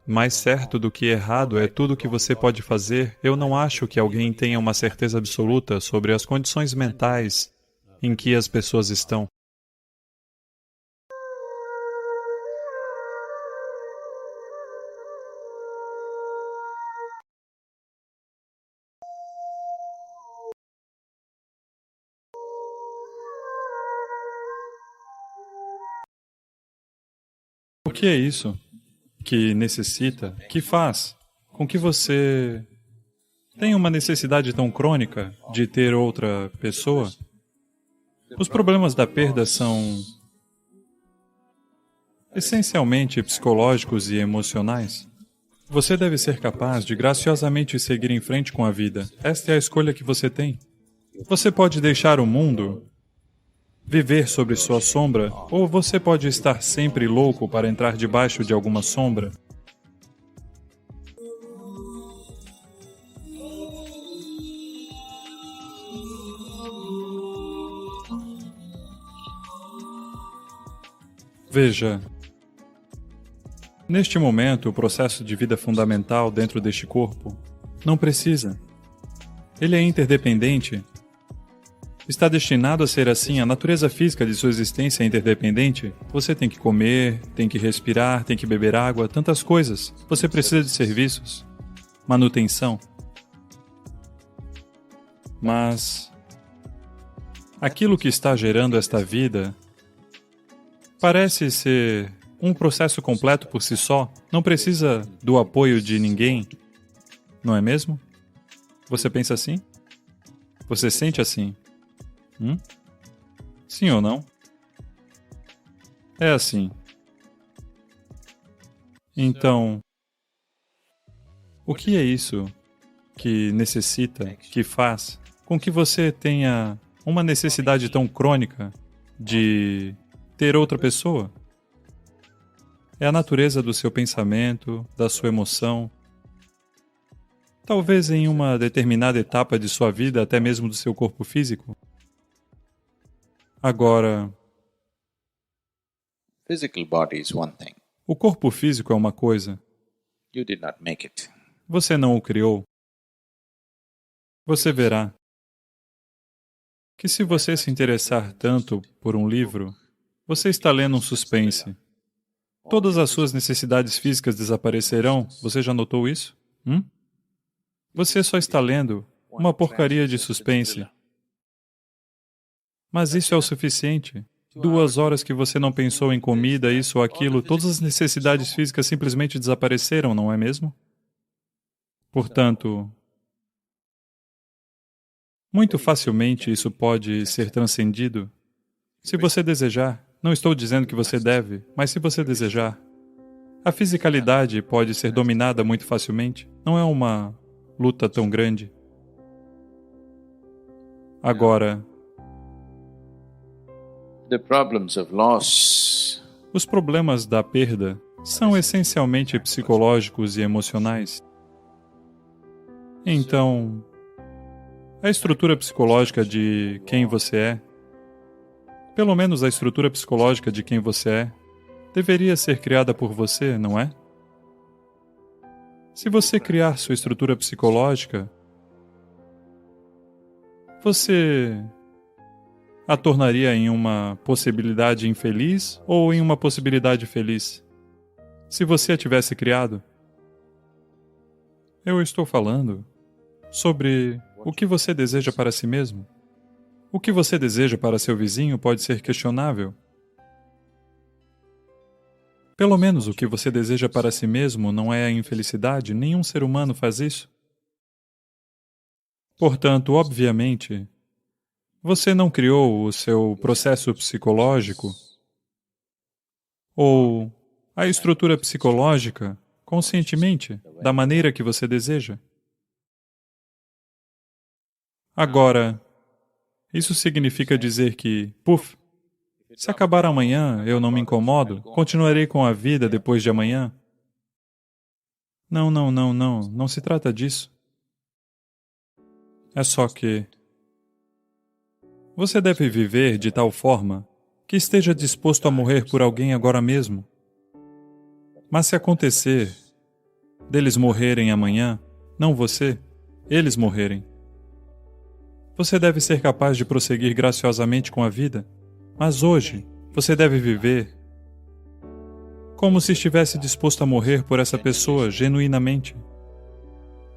é tudo o que você pode fazer. Eu não acho que alguém tenha uma certeza absoluta sobre as condições mentais em que as pessoas estão. O que é isso que necessita, que faz com que você tenha uma necessidade tão crônica de ter outra pessoa? Os problemas da perda são essencialmente psicológicos e emocionais. Você deve ser capaz de graciosamente seguir em frente com a vida. Esta é a escolha que você tem. Você pode deixar o mundo viver sobre sua sombra, ou você pode estar sempre louco para entrar debaixo de alguma sombra. Veja, neste momento, o processo de vida fundamental dentro deste corpo não precisa. Ele é interdependente. Está destinado a ser assim, a natureza física de sua existência é interdependente. Você tem que comer, tem que respirar, tem que beber água, tantas coisas. Você precisa de serviços, manutenção. Mas aquilo que está gerando esta vida parece ser um processo completo por si só, não precisa do apoio de ninguém, não é mesmo? Você pensa assim? Você sente assim? Sim ou não? É assim. Então, o que é isso que necessita, que faz com que você tenha uma necessidade tão crônica de ter outra pessoa? É a natureza do seu pensamento, da sua emoção. Talvez em uma determinada etapa de sua vida, até mesmo do seu corpo físico. Agora, Physical body is one thing. o corpo físico é uma coisa. You did not make it. Você não o criou. Você verá que se você se interessar tanto por um livro, você está lendo um suspense. Todas as suas necessidades físicas desaparecerão. Você já notou isso? Você só está lendo uma porcaria de suspense. Mas isso é o suficiente. 2 horas que você não pensou em comida, isso ou aquilo, todas as necessidades físicas simplesmente desapareceram, não é mesmo? Portanto, muito facilmente isso pode ser transcendido. Se você desejar, não estou dizendo que você deve, mas se você desejar, a fisicalidade pode ser dominada muito facilmente. Não é uma luta tão grande. Agora, The problems of loss os problemas da perda são essencialmente psicológicos e emocionais. Então, a estrutura psicológica de quem você é, pelo menos a estrutura psicológica de quem você é, deveria ser criada por você, não é? Se você criar sua estrutura psicológica, você a tornaria em uma possibilidade infeliz ou em uma possibilidade feliz? Se você a tivesse criado? Eu estou falando sobre o que você deseja para si mesmo. O que você deseja para seu vizinho pode ser questionável. Pelo menos o que você deseja para si mesmo não é a infelicidade, nenhum ser humano faz isso. Portanto, obviamente, você não criou o seu processo psicológico ou a estrutura psicológica conscientemente, da maneira que você deseja. Agora, isso significa dizer que, se acabar amanhã, eu não me incomodo, continuarei com a vida depois de amanhã? Não se trata disso. É só que você deve viver de tal forma que esteja disposto a morrer por alguém agora mesmo. Mas se acontecer deles morrerem amanhã, não você, eles morrerem, você deve ser capaz de prosseguir graciosamente com a vida, mas hoje você deve viver como se estivesse disposto a morrer por essa pessoa genuinamente.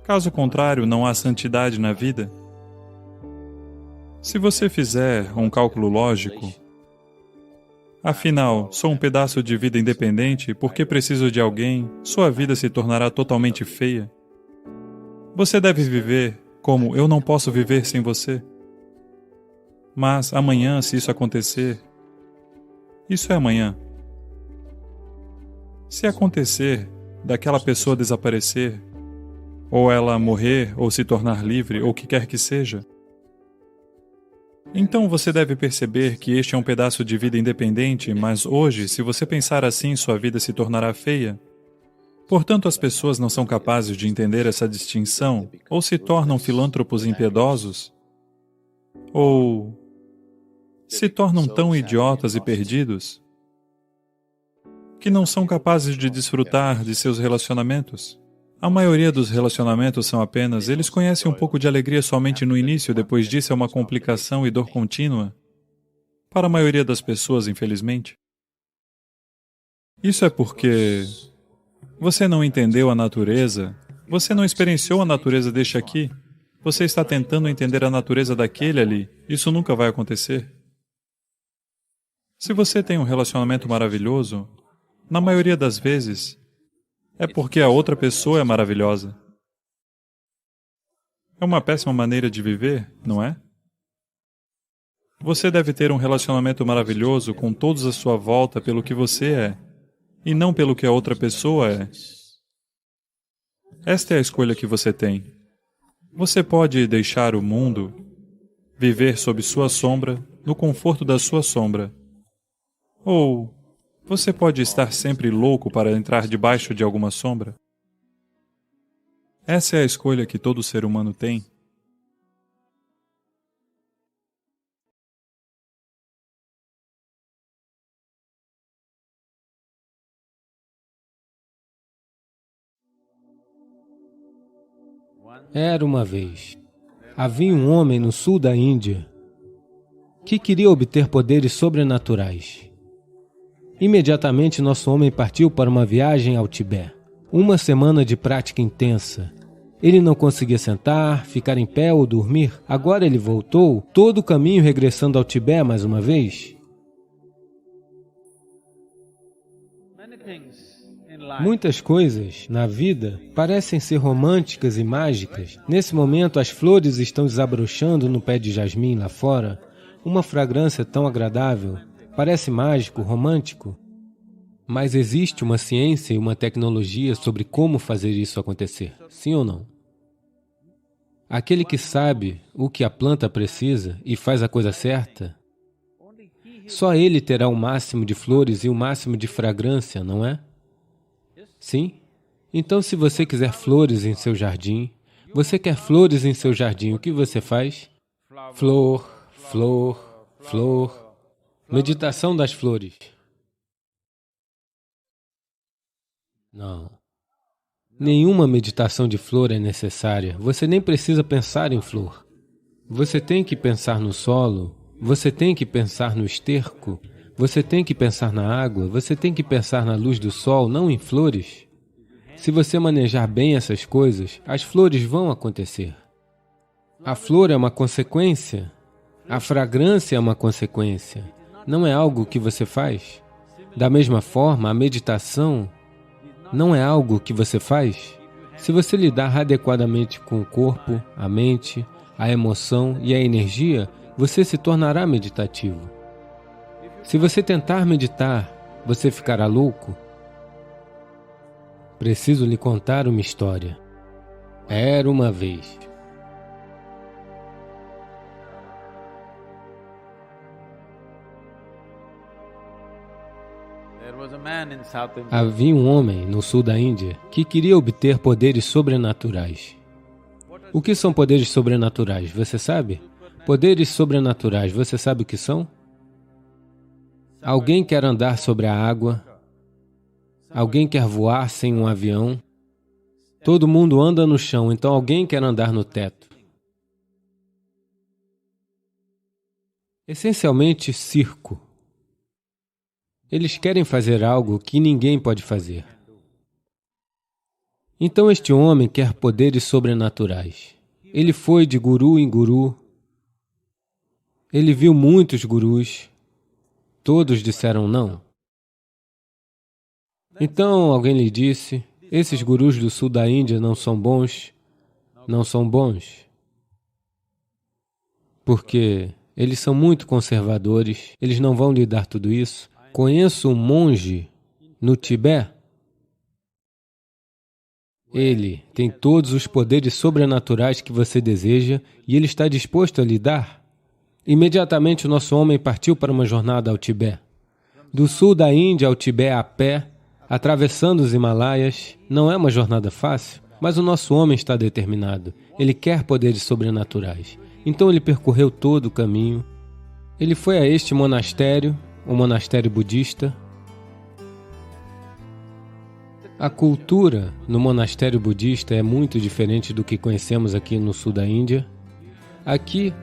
Caso contrário, não há santidade na vida. Se você fizer um cálculo lógico, afinal, sou um pedaço de vida independente, porque preciso de alguém, sua vida se tornará totalmente feia. Você deve viver como eu não posso viver sem você. Mas amanhã, se isso acontecer, isso é amanhã. Se acontecer daquela pessoa desaparecer, ou ela morrer, ou se tornar livre, ou o que quer que seja, então você deve perceber que este é um pedaço de vida independente, mas hoje, se você pensar assim, sua vida se tornará feia. Portanto, as pessoas não são capazes de entender essa distinção, ou se tornam filântropos impiedosos, ou se tornam tão idiotas e perdidos que não são capazes de desfrutar de seus relacionamentos. A maioria dos relacionamentos são apenas, eles conhecem um pouco de alegria somente no início, depois disso é uma complicação e dor contínua. Para a maioria das pessoas, infelizmente. Isso é porque você não entendeu a natureza, você não experienciou a natureza deste aqui, você está tentando entender a natureza daquele ali, isso nunca vai acontecer. Se você tem um relacionamento maravilhoso, na maioria das vezes, é porque a outra pessoa é maravilhosa. É uma péssima maneira de viver, não é? Você deve ter um relacionamento maravilhoso com todos à sua volta pelo que você é, e não pelo que a outra pessoa é. Esta é a escolha que você tem. Você pode deixar o mundo, viver sob sua sombra, no conforto da sua sombra. Ou você pode estar sempre louco para entrar debaixo de alguma sombra. Essa é a escolha que todo ser humano tem. Era uma vez. Havia um homem no sul da Índia que queria obter poderes sobrenaturais. Imediatamente, nosso homem partiu para uma viagem ao Tibete. Uma semana de prática intensa. Ele não conseguia sentar, ficar em pé ou dormir. Agora ele voltou, todo o caminho regressando ao Tibete mais uma vez. Muitas coisas na vida parecem ser românticas e mágicas. Nesse momento, as flores estão desabrochando no pé de jasmim lá fora. Uma fragrância tão agradável. Parece mágico, romântico. Mas existe uma ciência e uma tecnologia sobre como fazer isso acontecer. Sim ou não? Aquele que sabe o que a planta precisa e faz a coisa certa, só ele terá o máximo de flores e o máximo de fragrância, não é? Sim? Então, se você quiser flores em seu jardim, você quer flores em seu jardim, o que você faz? Flor, flor, flor. Meditação das flores. Não. Nenhuma meditação de flor é necessária. Você nem precisa pensar em flor. Você tem que pensar no solo, você tem que pensar no esterco, você tem que pensar na água, você tem que pensar na luz do sol, não em flores. Se você manejar bem essas coisas, as flores vão acontecer. A flor é uma consequência, a fragrância é uma consequência, não é algo que você faz. Da mesma forma, a meditação não é algo que você faz. Se você lidar adequadamente com o corpo, a mente, a emoção e a energia, você se tornará meditativo. Se você tentar meditar, você ficará louco. Preciso lhe contar uma história. Era uma vez. Havia um homem no sul da Índia que queria obter poderes sobrenaturais. O que são poderes sobrenaturais? Você sabe? Poderes sobrenaturais, você sabe o que são? Alguém quer andar sobre a água, alguém quer voar sem um avião, todo mundo anda no chão, então alguém quer andar no teto. Essencialmente, circo. Eles querem fazer algo que ninguém pode fazer. Então este homem quer poderes sobrenaturais. Ele foi de guru em guru, ele viu muitos gurus, todos disseram não. Então alguém lhe disse, esses gurus do sul da Índia não são bons, não são bons, porque eles são muito conservadores, eles não vão lhe dar tudo isso. Conheço um monge no Tibete. Ele tem todos os poderes sobrenaturais que você deseja e ele está disposto a lhe dar. Imediatamente o nosso homem partiu para uma jornada ao Tibete. Do sul da Índia ao Tibete a pé, atravessando os Himalaias, não é uma jornada fácil, mas o nosso homem está determinado. Ele quer poderes sobrenaturais. Então ele percorreu todo o caminho. Ele foi a este monastério, o monastério budista. A cultura no monastério budista é muito diferente do que conhecemos aqui no sul da Índia. Aqui,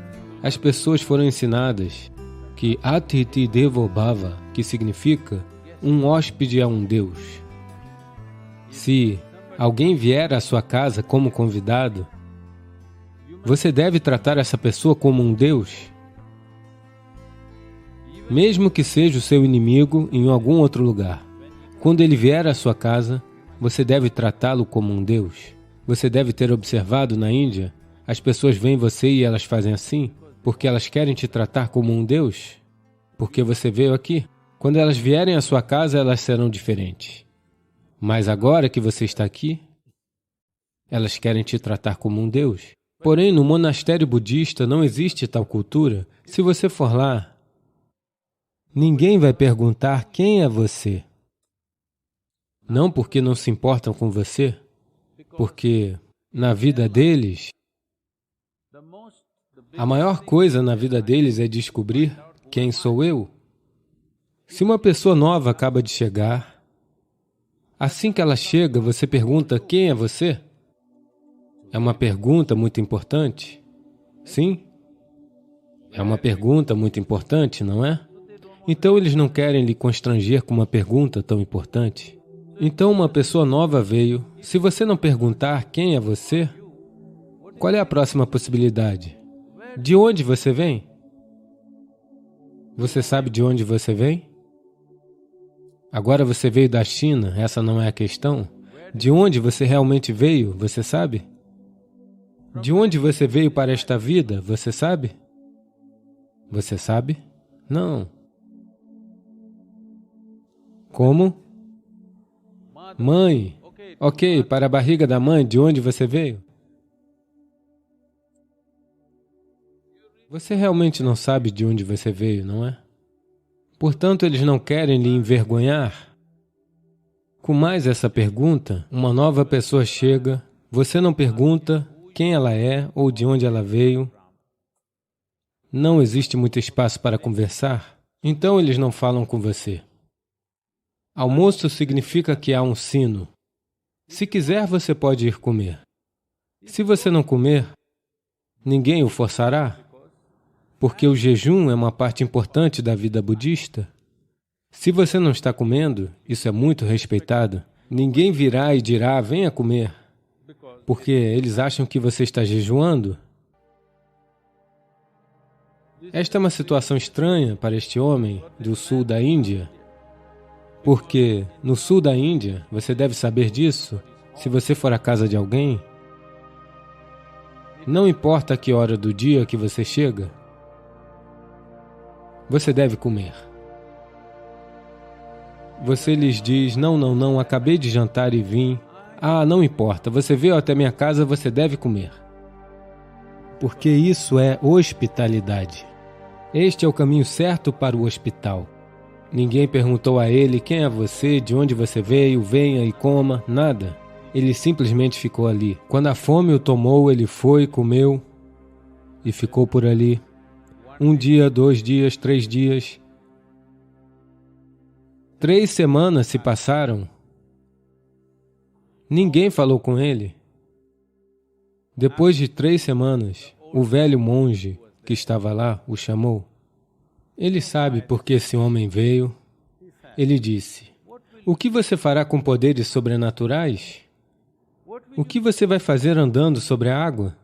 as pessoas foram ensinadas que Atithi Devo Bhava, que significa um hóspede é um Deus. Se alguém vier à sua casa como convidado, você deve tratar essa pessoa como um Deus. Mesmo que seja o seu inimigo em algum outro lugar. Quando ele vier à sua casa, você deve tratá-lo como um Deus. Você deve ter observado na Índia, as pessoas veem você e elas fazem assim. Porque elas querem te tratar como um Deus? Porque você veio aqui? Quando elas vierem à sua casa, elas serão diferentes. Mas agora que você está aqui, elas querem te tratar como um Deus. Porém, no monastério budista não existe tal cultura. Se você for lá, ninguém vai perguntar quem é você. Não porque não se importam com você, porque na vida deles, a maior coisa na vida deles é descobrir quem sou eu. Se uma pessoa nova acaba de chegar, assim que ela chega, você pergunta quem é você? É uma pergunta muito importante. Sim? É uma pergunta muito importante, não é? Então eles não querem lhe constranger com uma pergunta tão importante. Então uma pessoa nova veio. Se você não perguntar quem é você, qual é a próxima possibilidade? De onde você vem? Você sabe de onde você vem? Agora você veio da China, essa não é a questão. De onde você realmente veio, você sabe? De onde você veio para esta vida, você sabe? Você sabe? Não. Como? Mãe. Ok, para a barriga da mãe, de onde você veio? Você realmente não sabe de onde você veio, não é? Portanto, eles não querem lhe envergonhar. Com mais essa pergunta, uma nova pessoa chega, você não pergunta quem ela é ou de onde ela veio. Não existe muito espaço para conversar, então eles não falam com você. Almoço significa que há um sino. Se quiser, você pode ir comer. Se você não comer, ninguém o forçará, porque o jejum é uma parte importante da vida budista. Se você não está comendo, isso é muito respeitado. Ninguém virá e dirá, venha comer, porque eles acham que você está jejuando. Esta é uma situação estranha para este homem do sul da Índia, porque no sul da Índia, você deve saber disso, se você for à casa de alguém, não importa a que hora do dia que você chega, você deve comer. Você lhes diz, não, acabei de jantar e vim. Ah, não importa, você veio até minha casa, você deve comer. Porque isso é hospitalidade. Este é o caminho certo para o hospital. Ninguém perguntou a ele, quem é você, de onde você veio, venha e coma, nada. Ele simplesmente ficou ali. Quando a fome o tomou, ele foi, comeu e ficou por ali. 1 dia, 2 dias, 3 dias. 3 semanas se passaram. Ninguém falou com ele. Depois de 3 semanas, o velho monge que estava lá o chamou. Ele sabe por que esse homem veio. Ele disse, o que você fará com poderes sobrenaturais? O que você vai fazer andando sobre a água?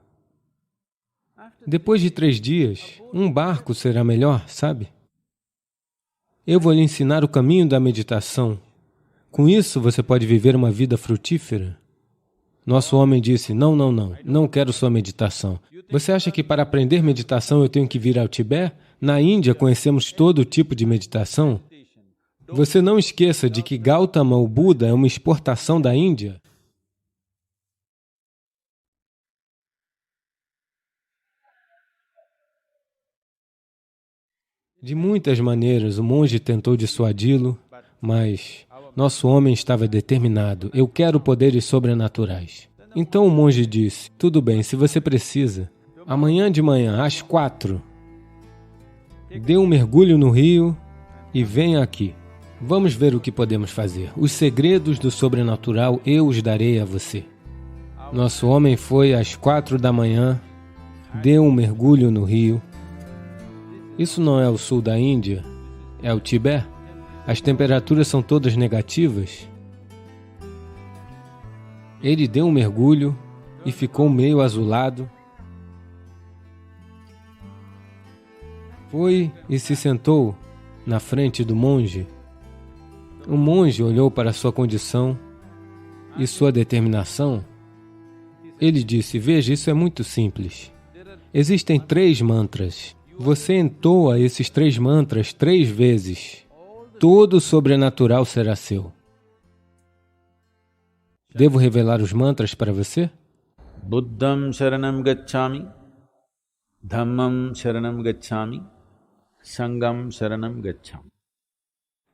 Depois de 3 dias, um barco será melhor, sabe? Eu vou lhe ensinar o caminho da meditação. Com isso, você pode viver uma vida frutífera. Nosso homem disse, não quero sua meditação. Você acha que para aprender meditação eu tenho que vir ao Tibete? Na Índia conhecemos todo tipo de meditação. Você não esqueça de que Gautama, o Buda, é uma exportação da Índia. De muitas maneiras, o monge tentou dissuadi-lo, mas nosso homem estava determinado. Eu quero poderes sobrenaturais. Então o monge disse, tudo bem, se você precisa, amanhã de manhã, às 4, dê um mergulho no rio e venha aqui. Vamos ver o que podemos fazer. Os segredos do sobrenatural eu os darei a você. Nosso homem foi às 4 da manhã, deu um mergulho no rio. Isso não é o sul da Índia, é o Tibete. As temperaturas são todas negativas. Ele deu um mergulho e ficou meio azulado. Foi e se sentou na frente do monge. O monge olhou para sua condição e sua determinação. Ele disse, veja, isso é muito simples. Existem 3 mantras. Você entoa esses 3 mantras 3 vezes. Todo o sobrenatural será seu. Devo revelar os mantras para você? Buddham Sharanam Gacchami, Dhammam Sharanam Gacchami, Sangham Sharanam Gacchami.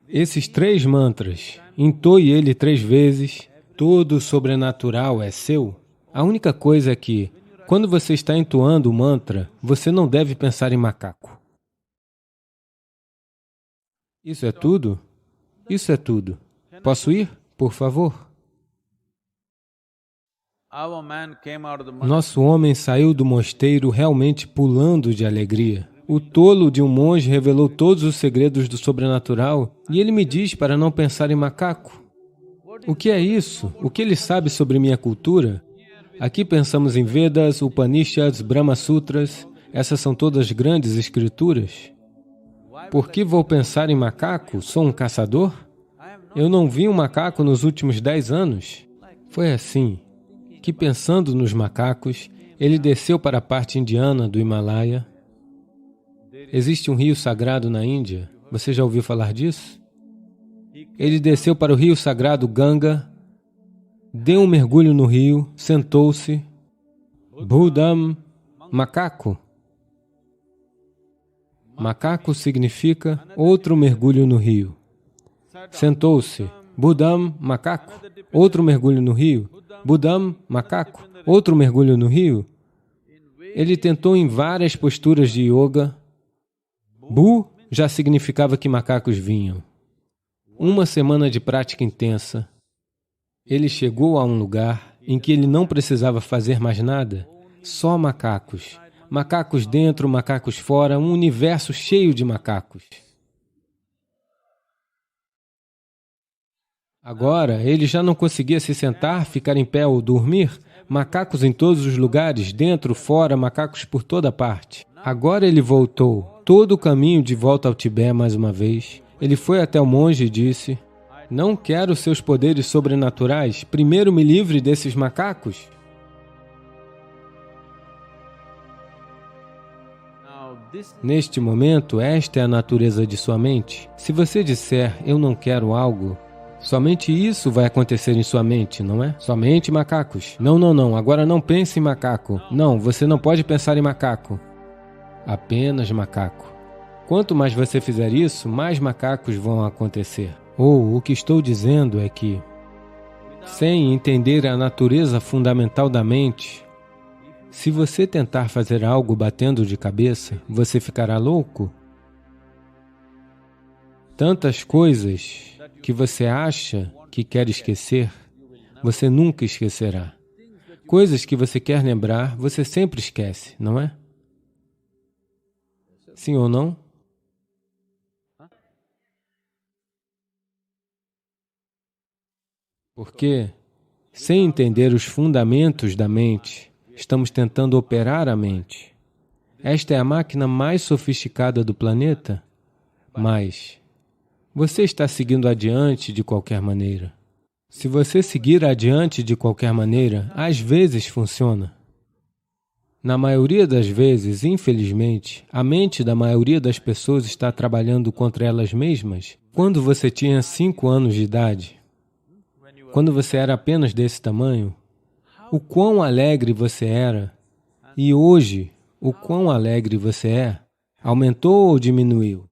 Esses 3 mantras, entoe ele 3 vezes, todo o sobrenatural é seu. A única coisa é que, quando você está entoando o mantra, você não deve pensar em macaco. Isso é tudo? Isso é tudo. Posso ir, por favor? Nosso homem saiu do mosteiro realmente pulando de alegria. O tolo de um monge revelou todos os segredos do sobrenatural e ele me diz para não pensar em macaco. O que é isso? O que ele sabe sobre minha cultura? Aqui pensamos em Vedas, Upanishads, Brahma Sutras. Essas são todas grandes escrituras. Por que vou pensar em macaco? Sou um caçador? Eu não vi um macaco nos últimos 10 anos. Foi assim que, pensando nos macacos, ele desceu para a parte indiana do Himalaia. Existe um rio sagrado na Índia. Você já ouviu falar disso? Ele desceu para o rio sagrado Ganga, deu um mergulho no rio, sentou-se. Buddham, macaco. Macaco significa outro mergulho no rio. Sentou-se. Buddham, macaco. Outro mergulho no rio. Buddham, macaco. Outro mergulho no rio. Ele tentou em várias posturas de yoga. Bu já significava que macacos vinham. Uma semana de prática intensa. Ele chegou a um lugar em que ele não precisava fazer mais nada. Só macacos. Macacos dentro, macacos fora, um universo cheio de macacos. Agora, ele já não conseguia se sentar, ficar em pé ou dormir. Macacos em todos os lugares, dentro, fora, macacos por toda parte. Agora ele voltou, todo o caminho de volta ao Tibete mais uma vez. Ele foi até o monge e disse: não quero seus poderes sobrenaturais, primeiro me livre desses macacos. Neste momento, esta é a natureza de sua mente. Se você disser, eu não quero algo, somente isso vai acontecer em sua mente, não é? Somente macacos. Não, não, não, agora não pense em macaco. Não, você não pode pensar em macaco. Apenas macaco. Quanto mais você fizer isso, mais macacos vão acontecer. Ou o que estou dizendo é que, sem entender a natureza fundamental da mente, se você tentar fazer algo batendo de cabeça, você ficará louco. Tantas coisas que você acha que quer esquecer, você nunca esquecerá. Coisas que você quer lembrar, você sempre esquece, não é? Sim ou não? Porque, sem entender os fundamentos da mente, estamos tentando operar a mente. Esta é a máquina mais sofisticada do planeta, mas você está seguindo adiante de qualquer maneira. Se você seguir adiante de qualquer maneira, às vezes funciona. Na maioria das vezes, infelizmente, a mente da maioria das pessoas está trabalhando contra elas mesmas. Quando você tinha 5 anos de idade, quando você era apenas desse tamanho, o quão alegre você era, e hoje, o quão alegre você é, aumentou ou diminuiu?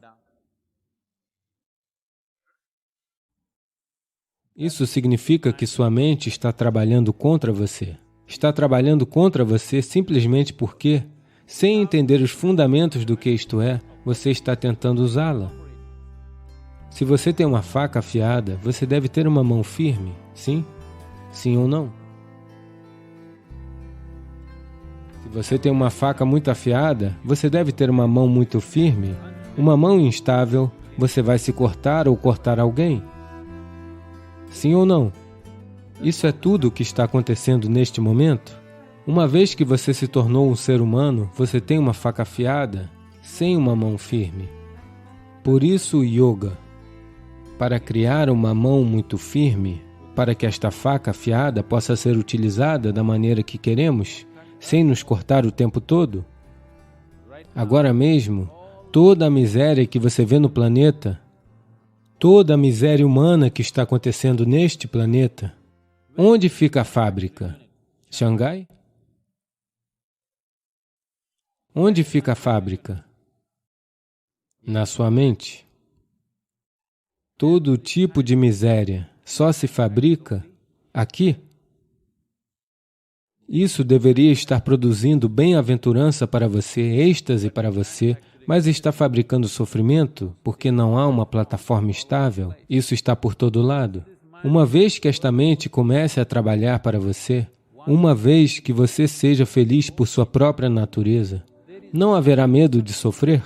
Isso significa que sua mente está trabalhando contra você. Está trabalhando contra você simplesmente porque, sem entender os fundamentos do que isto é, você está tentando usá-la. Se você tem uma faca afiada, você deve ter uma mão firme, sim? Sim ou não? Se você tem uma faca muito afiada, você deve ter uma mão muito firme. Uma mão instável, você vai se cortar ou cortar alguém. Sim ou não? Isso é tudo o que está acontecendo neste momento? Uma vez que você se tornou um ser humano, você tem uma faca afiada, sem uma mão firme. Por isso o yoga. Para criar uma mão muito firme, para que esta faca afiada possa ser utilizada da maneira que queremos, sem nos cortar o tempo todo, agora mesmo, toda a miséria que você vê no planeta, toda a miséria humana que está acontecendo neste planeta, onde fica a fábrica? Xangai? Onde fica a fábrica? Na sua mente. Todo tipo de miséria só se fabrica aqui. Isso deveria estar produzindo bem-aventurança para você, êxtase para você, mas está fabricando sofrimento porque não há uma plataforma estável. Isso está por todo lado. Uma vez que esta mente comece a trabalhar para você, uma vez que você seja feliz por sua própria natureza, não haverá medo de sofrer?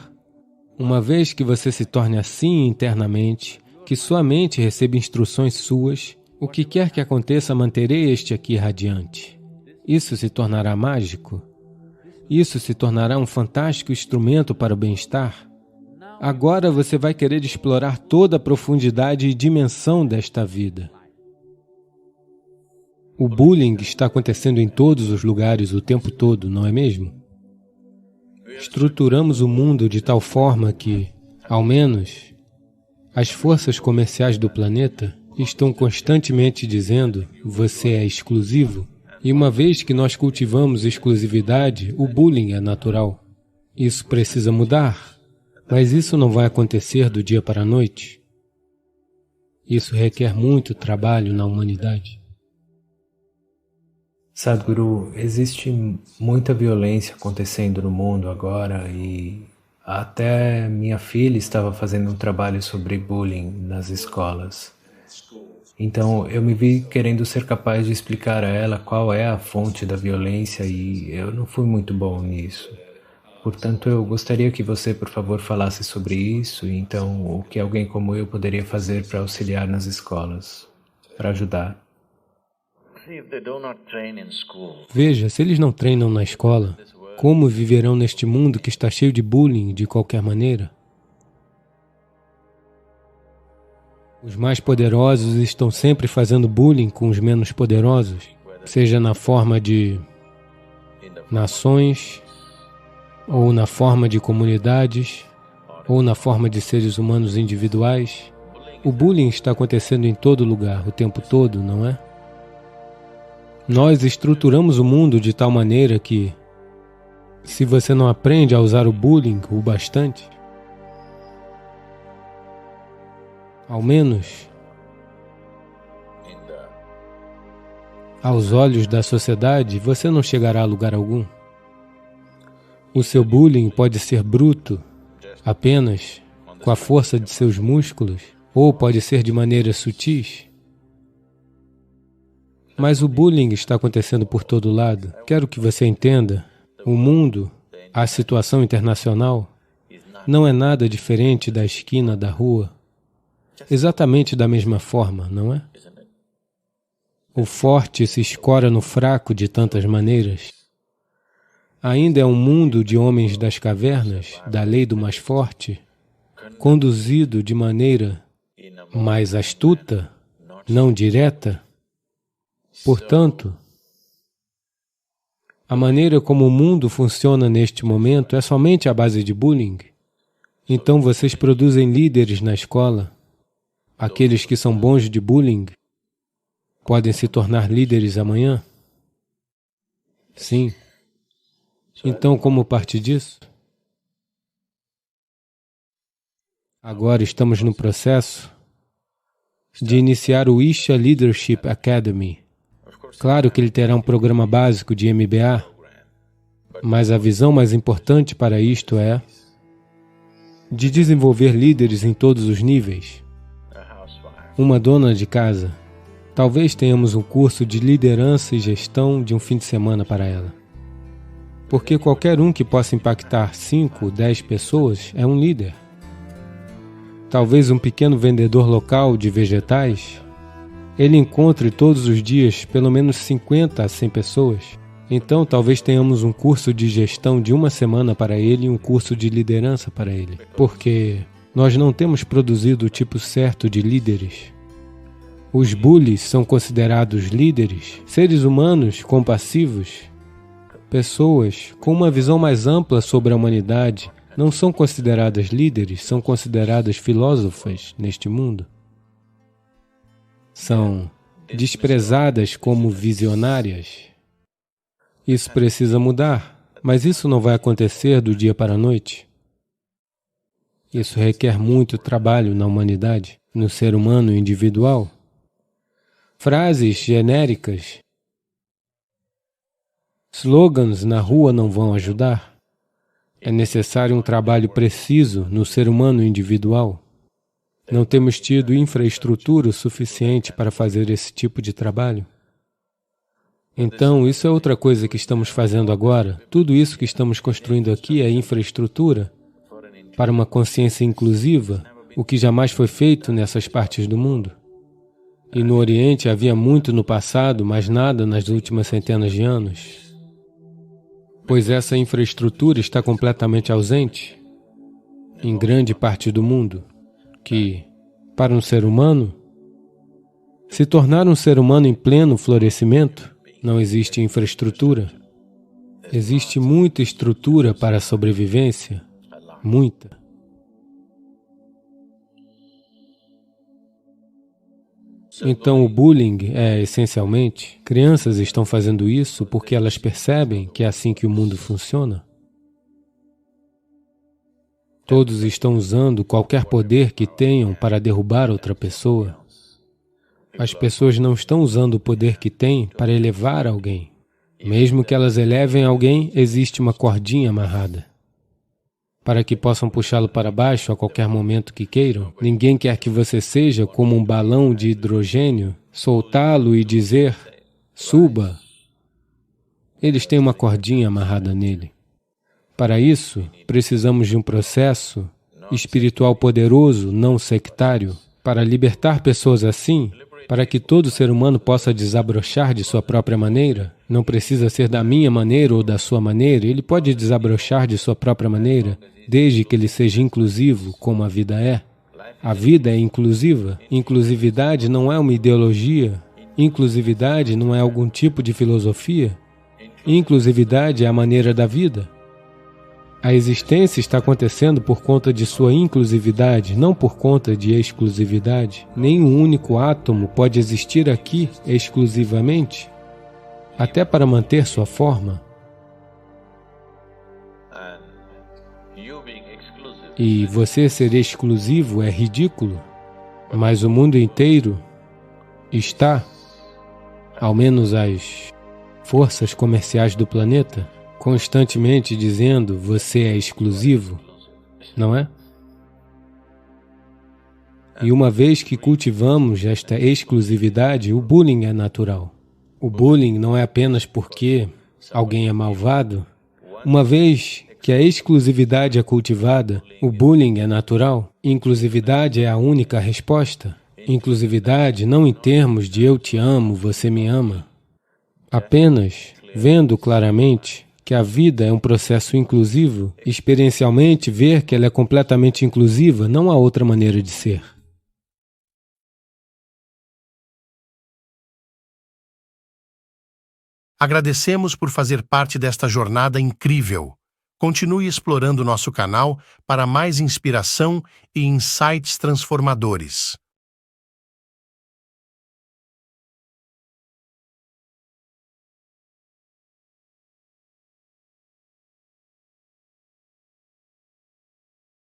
Uma vez que você se torne assim internamente, que sua mente receba instruções suas, o que quer que aconteça, manterei este aqui radiante. Isso se tornará mágico? Isso se tornará um fantástico instrumento para o bem-estar? Agora você vai querer explorar toda a profundidade e dimensão desta vida. O bullying está acontecendo em todos os lugares o tempo todo, não é mesmo? Estruturamos o mundo de tal forma que, ao menos, as forças comerciais do planeta estão constantemente dizendo: você é exclusivo. E uma vez que nós cultivamos exclusividade, o bullying é natural. Isso precisa mudar, mas isso não vai acontecer do dia para a noite. Isso requer muito trabalho na humanidade. Sadhguru, existe muita violência acontecendo no mundo agora e até minha filha estava fazendo um trabalho sobre bullying nas escolas. Então eu me vi querendo ser capaz de explicar a ela qual é a fonte da violência e eu não fui muito bom nisso. Portanto, eu gostaria que você, por favor, falasse sobre isso e então o que alguém como eu poderia fazer para auxiliar nas escolas, para ajudar. Veja, se eles não treinam na escola, como viverão neste mundo que está cheio de bullying de qualquer maneira? Os mais poderosos estão sempre fazendo bullying com os menos poderosos, seja na forma de nações, ou na forma de comunidades, ou na forma de seres humanos individuais. O bullying está acontecendo em todo lugar, o tempo todo, não é? Nós estruturamos o mundo de tal maneira que, se você não aprende a usar o bullying o bastante, ao menos aos olhos da sociedade, você não chegará a lugar algum. O seu bullying pode ser bruto, apenas com a força de seus músculos, ou pode ser de maneiras sutis. Mas o bullying está acontecendo por todo lado. Quero que você entenda, o mundo, a situação internacional, não é nada diferente da esquina da rua. Exatamente da mesma forma, não é? O forte se escora no fraco de tantas maneiras. Ainda é um mundo de homens das cavernas, da lei do mais forte, conduzido de maneira mais astuta, não direta. Portanto, a maneira como o mundo funciona neste momento é somente à base de bullying. Então vocês produzem líderes na escola. Aqueles que são bons de bullying podem se tornar líderes amanhã? Sim. Então, como parte disso? Agora estamos no processo de iniciar o Isha Leadership Academy. Claro que ele terá um programa básico de MBA, mas a visão mais importante para isto é de desenvolver líderes em todos os níveis. Uma dona de casa, talvez tenhamos um curso de liderança e gestão de um fim de semana para ela. Porque qualquer um que possa impactar 5, 10 pessoas é um líder. Talvez um pequeno vendedor local de vegetais, ele encontre todos os dias pelo menos 50 a 100 pessoas. Então, talvez tenhamos um curso de gestão de uma semana para ele e um curso de liderança para ele. Porque nós não temos produzido o tipo certo de líderes. Os bullies são considerados líderes, seres humanos compassivos, Pessoas com uma visão mais ampla sobre a humanidade não são consideradas líderes, são consideradas filósofas neste mundo. São desprezadas como visionárias. Isso precisa mudar, mas isso não vai acontecer do dia para a noite. Isso requer muito trabalho na humanidade, no ser humano individual. Frases genéricas, slogans na rua não vão ajudar. É necessário um trabalho preciso no ser humano individual. Não temos tido infraestrutura suficiente para fazer esse tipo de trabalho. Então, isso é outra coisa que estamos fazendo agora. Tudo isso que estamos construindo aqui é infraestrutura para uma consciência inclusiva, o que jamais foi feito nessas partes do mundo. E no Oriente havia muito no passado, mas nada nas últimas centenas de anos. Pois essa infraestrutura está completamente ausente em grande parte do mundo, que, para um ser humano, se tornar um ser humano em pleno florescimento, não existe infraestrutura. Existe muita estrutura para a sobrevivência, muita. Então, o bullying é, essencialmente, crianças estão fazendo isso porque elas percebem que é assim que o mundo funciona. Todos estão usando qualquer poder que tenham para derrubar outra pessoa. As pessoas não estão usando o poder que têm para elevar alguém. Mesmo que elas elevem alguém, existe uma cordinha amarrada para que possam puxá-lo para baixo a qualquer momento que queiram. Ninguém quer que você seja como um balão de hidrogênio, soltá-lo e dizer, suba. Eles têm uma cordinha amarrada nele. Para isso, precisamos de um processo espiritual poderoso, não sectário, para libertar pessoas assim, para que todo ser humano possa desabrochar de sua própria maneira. Não precisa ser da minha maneira ou da sua maneira, ele pode desabrochar de sua própria maneira, desde que ele seja inclusivo, como a vida é. A vida é inclusiva. Inclusividade não é uma ideologia. Inclusividade não é algum tipo de filosofia. Inclusividade é a maneira da vida. A existência está acontecendo por conta de sua inclusividade, não por conta de exclusividade. Nenhum único átomo pode existir aqui exclusivamente, até para manter sua forma. E você ser exclusivo é ridículo, mas o mundo inteiro está, ao menos as forças comerciais do planeta, constantemente dizendo, você é exclusivo, não é? E uma vez que cultivamos esta exclusividade, o bullying é natural. O bullying não é apenas porque alguém é malvado. Uma vez que a exclusividade é cultivada, o bullying é natural. Inclusividade é a única resposta. Inclusividade não em termos de eu te amo, você me ama. Apenas vendo claramente que a vida é um processo inclusivo, experiencialmente ver que ela é completamente inclusiva, não há outra maneira de ser. Agradecemos por fazer parte desta jornada incrível. Continue explorando nosso canal para mais inspiração e insights transformadores.